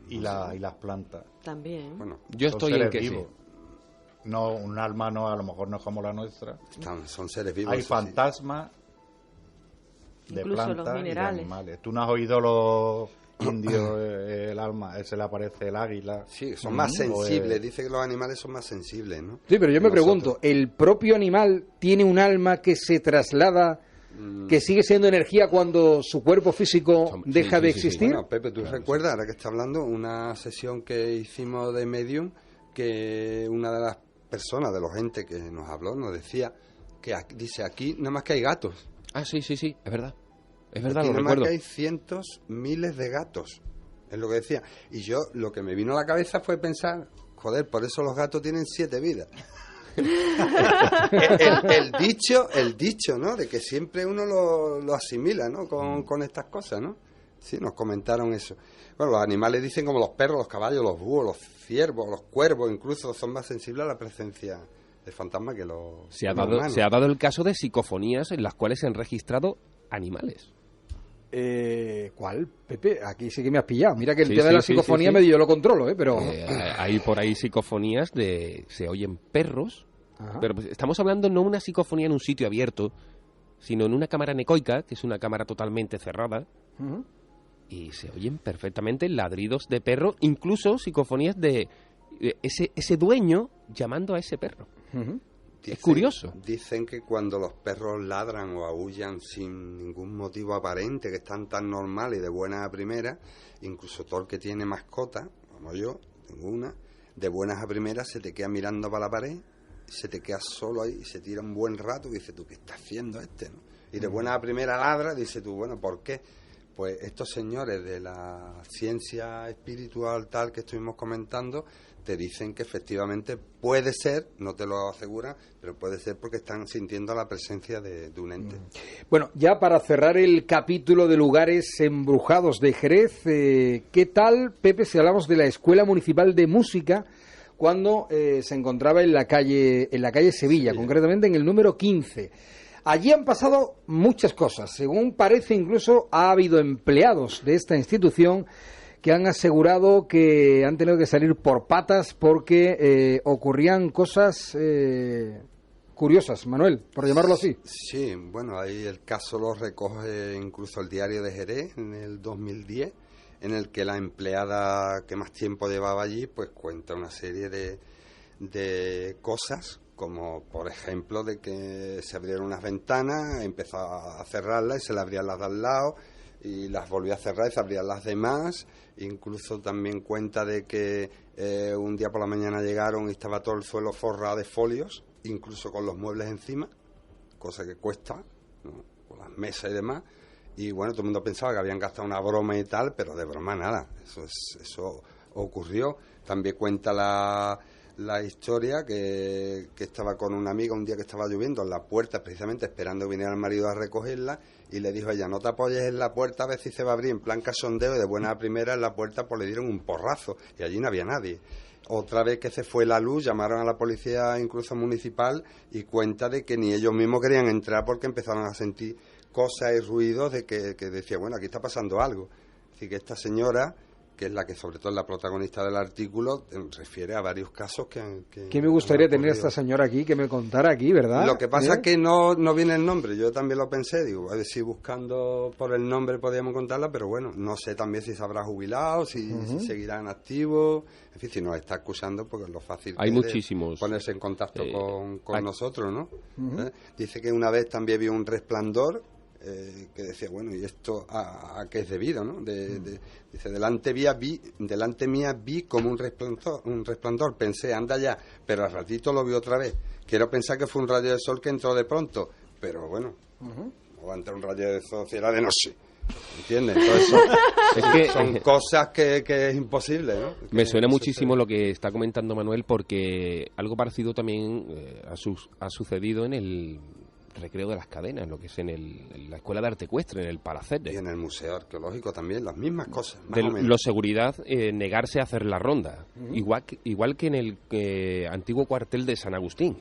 Y las plantas. También. Bueno, Yo estoy en que vivos. sí. No, un alma no, a lo mejor no es como la nuestra. son seres vivos. Hay fantasmas de Incluso plantas los y de minerales. animales. ¿Tú no has oído los indios, el alma? Se le aparece el águila. Sí, son más sensibles. Dice que los animales son más sensibles, ¿no? Sí, pero yo me Nosotros. pregunto, ¿el propio animal tiene un alma que se traslada, que sigue siendo energía cuando su cuerpo físico deja de existir? Bueno, Pepe, ¿tú recuerdas, ahora que está hablando, una sesión que hicimos de Medium, que una de las personas, de los entes que nos habló, nos decía que dice aquí nada más que hay gatos. Ah, sí, es verdad. Es verdad, Aquí lo nada más recuerdo. que hay cientos, miles de gatos. Es lo que decía. Y yo, lo que me vino a la cabeza fue pensar, joder, por eso los gatos tienen 7 vidas. el dicho, ¿no? De que siempre uno lo asimila, ¿no? Con estas cosas, ¿no? Sí, nos comentaron eso. Bueno, los animales dicen como los perros, los caballos, los búhos, los ciervos, los cuervos, incluso son más sensibles a la presencia del fantasma que los Se ha humanos. dado el caso de psicofonías en las cuales se han registrado animales. ¿Cuál, Pepe? Aquí sí que me has pillado. Mira que el Sí, tema de sí, la sí, psicofonía sí. medio yo lo controlo, pero... Hay por ahí psicofonías se oyen perros, Ajá. pero pues, estamos hablando no una psicofonía en un sitio abierto, sino en una cámara anecoica, que es una cámara totalmente cerrada, Ujú. y se oyen perfectamente ladridos de perro, incluso psicofonías de ese dueño llamando a ese perro. Es curioso. Dicen que cuando los perros ladran o aullan sin ningún motivo aparente, que están tan normales y de buenas a primeras, incluso todo el que tiene mascota, como yo, tengo una, de buenas a primeras se te queda mirando para la pared, se te queda solo ahí y se tira un buen rato y dice tú, ¿qué está haciendo este? ¿no? Y de buenas a primeras ladra, dice tú, bueno, ¿por qué? Pues estos señores de la ciencia espiritual tal que estuvimos comentando te dicen que efectivamente puede ser, no te lo aseguran, pero puede ser porque están sintiendo la presencia de un ente. Bueno, ya para cerrar el capítulo de lugares embrujados de Jerez, ¿qué tal, Pepe, si hablamos de la Escuela Municipal de Música cuando se encontraba en la calle Sevilla, concretamente en el número 15? Allí han pasado muchas cosas. Según parece, incluso ha habido empleados de esta institución que han asegurado que han tenido que salir por patas porque ocurrían cosas curiosas, Manuel, por llamarlo así. Sí, bueno, ahí el caso lo recoge incluso el Diario de Jerez en el 2010, en el que la empleada que más tiempo llevaba allí pues cuenta una serie de cosas, como por ejemplo de que se abrieron unas ventanas, empezó a cerrarlas y se le abrían las de al lado y las volvió a cerrar y se abrían las demás. Incluso también cuenta de que un día por la mañana llegaron y estaba todo el suelo forrado de folios, incluso con los muebles encima, cosa que cuesta, ¿no? Con las mesas y demás. Y bueno, todo el mundo pensaba que habían gastado una broma y tal, pero de broma nada. Eso ocurrió. También cuenta la historia que estaba con una amiga un día que estaba lloviendo en la puerta, precisamente esperando que viniera el marido a recogerla, y le dijo a ella, no te apoyes en la puerta a ver si se va a abrir, en plan cachondeo, y de buena primera en la puerta pues le dieron un porrazo y allí no había nadie. Otra vez que se fue la luz, llamaron a la policía incluso municipal y cuenta de que ni ellos mismos querían entrar porque empezaron a sentir cosas y ruidos de que decía, bueno, aquí está pasando algo. Así que esta señora, que es la que sobre todo es la protagonista del artículo, refiere a varios casos que me gustaría tener a esta señora aquí, que me contara aquí, ¿verdad? Lo que pasa es que no viene el nombre. Yo también lo pensé, digo, a ver si buscando por el nombre podíamos contarla, pero bueno, no sé también si se habrá jubilado, si seguirá en activo, en fin, si nos está acusando, porque es lo fácil hay que muchísimos ponerse en contacto con nosotros, ¿no? Dice que una vez también vio un resplandor, que decía, bueno, ¿y esto a qué es debido, no? Dice, delante mía vi como un resplandor, pensé, anda ya, pero al ratito lo vi otra vez. Quiero pensar que fue un rayo de sol que entró de pronto, pero bueno, no va a entrar un rayo de sol si era de noche, ¿entiendes? Entonces son cosas que es imposible, ¿no? Me suena muchísimo lo que está comentando Manuel, porque algo parecido también ha sucedido en el Recreo de las Cadenas, lo que es en la Escuela de Arte Ecuestre, en el Palacete. Y en el Museo Arqueológico también, las mismas cosas. Lo seguridad, negarse a hacer la ronda. Igual que en el antiguo cuartel de San Agustín,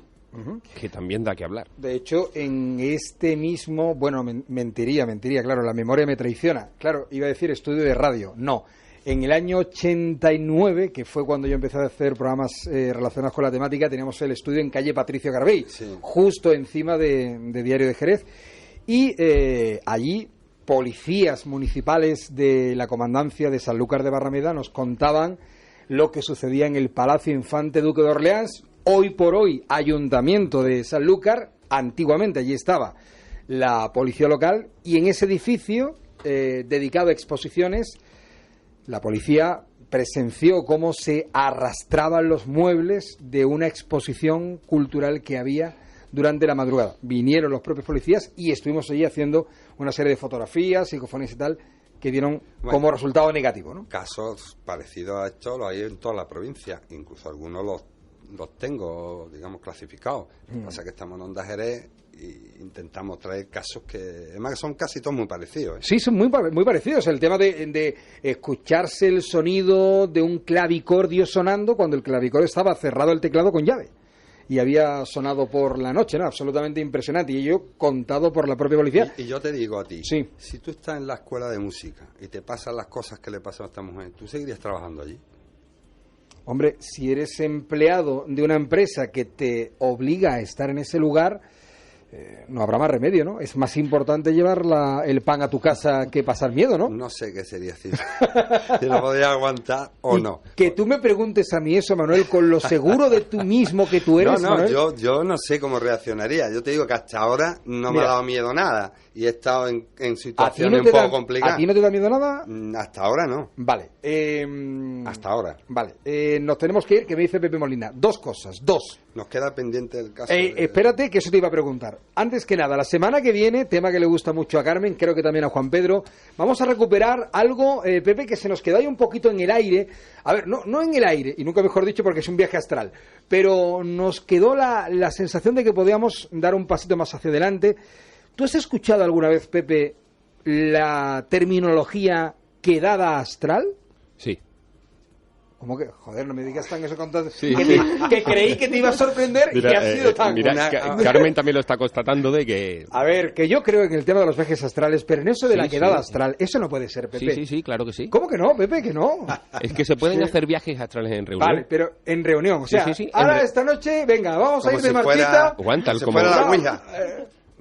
que también da que hablar. De hecho, en este mismo, bueno, mentiría, claro, la memoria me traiciona. Claro, iba a decir estudio de radio, no. En el año 89, que fue cuando yo empecé a hacer programas relacionados con la temática, teníamos el estudio en calle Patricio Garbey, justo encima de Diario de Jerez. Y allí, policías municipales de la comandancia de Sanlúcar de Barrameda nos contaban lo que sucedía en el Palacio Infante Duque de Orleans, hoy por hoy Ayuntamiento de Sanlúcar. Antiguamente allí estaba la policía local, y en ese edificio dedicado a exposiciones, la policía presenció cómo se arrastraban los muebles de una exposición cultural que había durante la madrugada. Vinieron los propios policías y estuvimos allí haciendo una serie de fotografías, psicofonías y tal, que dieron como resultado negativo, ¿no? Casos parecidos a esto los hay en toda la provincia, incluso algunos los tengo, digamos, clasificados. Lo que pasa es que estamos en Onda Jerez y intentamos traer casos que, además, son casi todos muy parecidos, ¿eh? Sí, son muy parecidos. El tema de escucharse el sonido de un clavicordio sonando cuando el clavicordio estaba cerrado el teclado con llave y había sonado por la noche, ¿no? Absolutamente impresionante, y ello contado por la propia policía. Y yo te digo a ti, sí, si tú estás en la escuela de música y te pasan las cosas que le pasan a esta mujer, ¿tú seguirías trabajando allí? Hombre, si eres empleado de una empresa que te obliga a estar en ese lugar, no habrá más remedio, ¿no? Es más importante llevar el pan a tu casa que pasar miedo, ¿no? No sé qué sería decir. Si lo podría aguantar o no. Que tú me preguntes a mí eso, Manuel, con lo seguro de tú mismo que tú eres, No, Manuel. yo no sé cómo reaccionaría. Yo te digo que hasta ahora no me ha dado miedo nada. Y he estado en situaciones un poco complicadas. ¿A ti no te da miedo nada? Hasta ahora no. Vale. Hasta ahora. Vale. Nos tenemos que ir, que me dice Pepe Molina. Dos cosas. Nos queda pendiente el caso. Espérate, que eso te iba a preguntar. Antes que nada, la semana que viene, tema que le gusta mucho a Carmen, creo que también a Juan Pedro, vamos a recuperar algo, Pepe, que se nos quedó ahí un poquito en el aire. A ver, no en el aire, y nunca mejor dicho porque es un viaje astral, pero nos quedó la sensación de que podíamos dar un pasito más hacia adelante. ¿Tú has escuchado alguna vez, Pepe, la terminología quedada astral? Sí. ¿Cómo que? Joder, no me digas tan eso con tanto... Sí. Que creí que te iba a sorprender y que ha sido tan... Carmen también lo está constatando de que... A ver, que yo creo en el tema de los viajes astrales, pero en eso de la quedada astral, eso no puede ser, Pepe. Sí, claro que sí. ¿Cómo que no, Pepe? Que no. Es que se pueden hacer viajes astrales en reunión. Vale, pero en reunión, o sea, Sí. ahora esta noche, venga, vamos a ir de marchita. Aguanta, como la Ouija.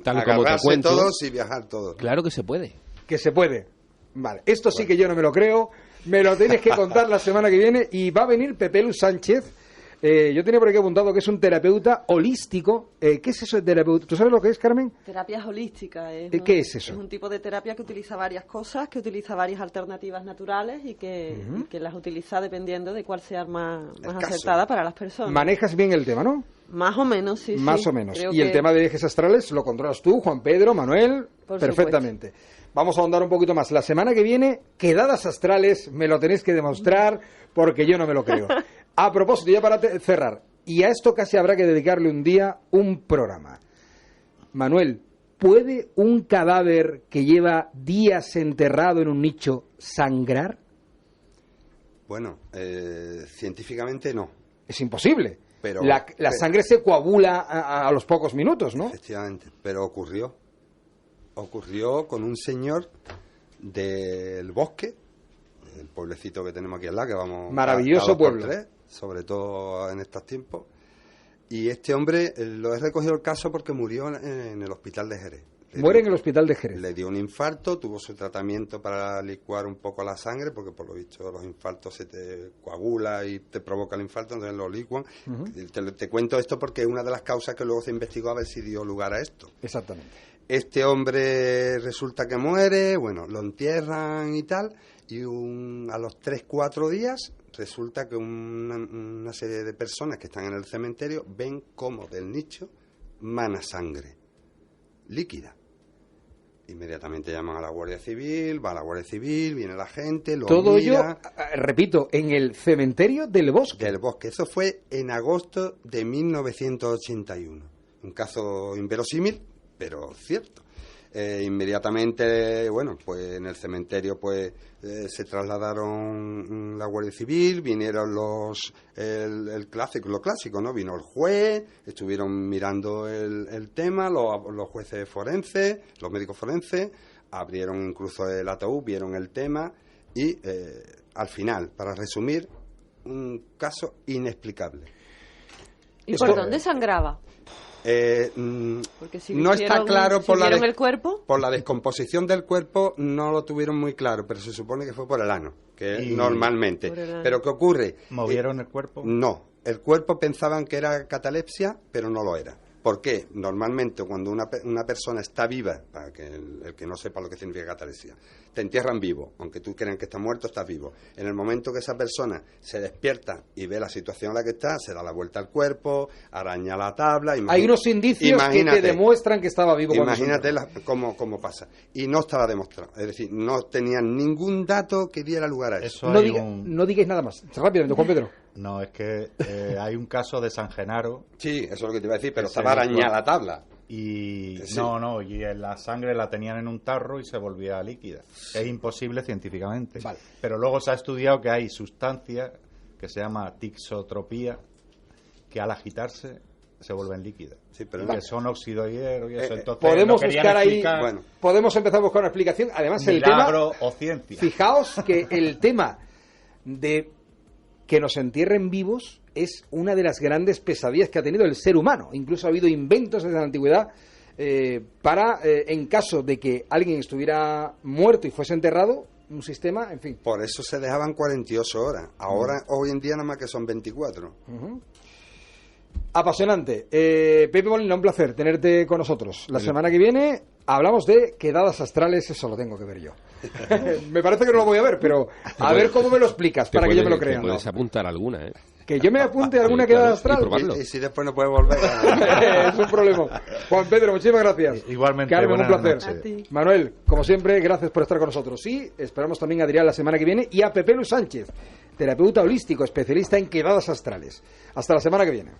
Tal como te cuento. Todos y viajar todos. Claro que se puede. Que se puede. Vale, esto sí que yo no me lo creo. Me lo tienes que contar la semana que viene. Y va a venir Pepe Lu Sánchez. Yo tenía por aquí apuntado que es un terapeuta holístico. ¿Qué es eso de terapeuta? ¿Tú sabes lo que es, Carmen? Terapias holísticas. ¿Qué es eso? Es un tipo de terapia que utiliza varias cosas, que utiliza varias alternativas naturales y que las utiliza dependiendo de cuál sea más acertada para las personas. Manejas bien el tema, ¿no? Más o menos, sí. Más o menos. Creo Y el tema de viajes astrales lo controlas tú, Juan Pedro, Manuel, perfectamente. Vamos a ahondar un poquito más. La semana que viene, quedadas astrales, me lo tenéis que demostrar porque yo no me lo creo. A propósito, ya para cerrar, y a esto casi habrá que dedicarle un día, un programa. Manuel, ¿puede un cadáver que lleva días enterrado en un nicho sangrar? Bueno, científicamente no. Es imposible. Pero la sangre se coagula a los pocos minutos, ¿no? Efectivamente, pero ocurrió con un señor del Bosque, el pueblecito que tenemos aquí al lado, que vamos maravilloso pueblo, sobre todo en estos tiempos. Y este hombre, lo he recogido el caso porque murió en el hospital de Jerez. Muere en el hospital de Jerez. Le dio un infarto, tuvo su tratamiento para licuar un poco la sangre, porque por lo visto los infartos se te coagula y te provoca el infarto, entonces lo licuan. Te cuento esto porque es una de las causas que luego se investigó a ver si dio lugar a esto. Exactamente. Este hombre resulta que muere, bueno, lo entierran y tal, y a los 3-4 días resulta que una serie de personas que están en el cementerio ven cómo del nicho mana sangre líquida. Inmediatamente llaman a la Guardia Civil, va a la Guardia Civil, viene la gente, lo todo mira. Ello, repito, en el cementerio del Bosque. Del Bosque. Eso fue en agosto de 1981. Un caso inverosímil, pero cierto. Inmediatamente, bueno, pues en el cementerio pues se trasladaron la Guardia Civil, vinieron lo clásico, ¿no? Vino el juez, estuvieron mirando el tema, los jueces forenses, los médicos forenses, abrieron incluso el ataúd, vieron el tema y al final, para resumir, un caso inexplicable. ¿Y por dónde sangraba? Porque si no está claro el cuerpo. Por la descomposición del cuerpo no lo tuvieron muy claro, pero se supone que fue por el ano, que normalmente. Pero ¿qué ocurre? ¿Movieron el cuerpo? No, el cuerpo pensaban que era catalepsia, pero no lo era. ¿Por qué? Normalmente cuando una persona está viva, para que el que no sepa lo que significa catalepsia, te entierran vivo, aunque tú crean que está muerto, estás vivo. En el momento que esa persona se despierta y ve la situación en la que está, se da la vuelta al cuerpo, araña la tabla. Hay unos indicios que te demuestran que estaba vivo. Imagínate cómo pasa. Y no estaba demostrado. Es decir, no tenían ningún dato que diera lugar a eso. No digáis nada más. Rápidamente, Juan Pedro. No, es que hay un caso de San Genaro. Sí, eso es lo que te iba a decir, pero estaba arañada la tabla. Y sí. y la sangre la tenían en un tarro y se volvía líquida. Es imposible científicamente. Vale. Pero luego se ha estudiado que hay sustancias que se llama tixotropía, que al agitarse se vuelven líquidas. Sí, pero que son óxido de hierro y eso. Entonces, podemos buscar ahí, podemos empezar a buscar una explicación. Además, milagro o ciencia. Fijaos que el tema de que nos entierren vivos es una de las grandes pesadillas que ha tenido el ser humano. Incluso ha habido inventos desde la antigüedad para, en caso de que alguien estuviera muerto y fuese enterrado, un sistema, en fin. Por eso se dejaban 48 horas. Ahora, hoy en día, nada más que son 24. Apasionante. Pepe Molina, un placer tenerte con nosotros. La semana que viene hablamos de quedadas astrales, eso lo tengo que ver yo. Me parece que no lo voy a ver, pero a ver cómo me lo explicas para que yo me lo crea. Puedes apuntar alguna, ¿eh? Que yo me apunte a alguna quedada astral. Y si después no puedes volver. Es un problema. Juan Pedro, muchísimas gracias. Igualmente. Carmen, un placer. Noches. Manuel, como siempre, gracias por estar con nosotros. Y esperamos también a Adrián la semana que viene y a Pepe Luis Sánchez, terapeuta holístico, especialista en quedadas astrales. Hasta la semana que viene.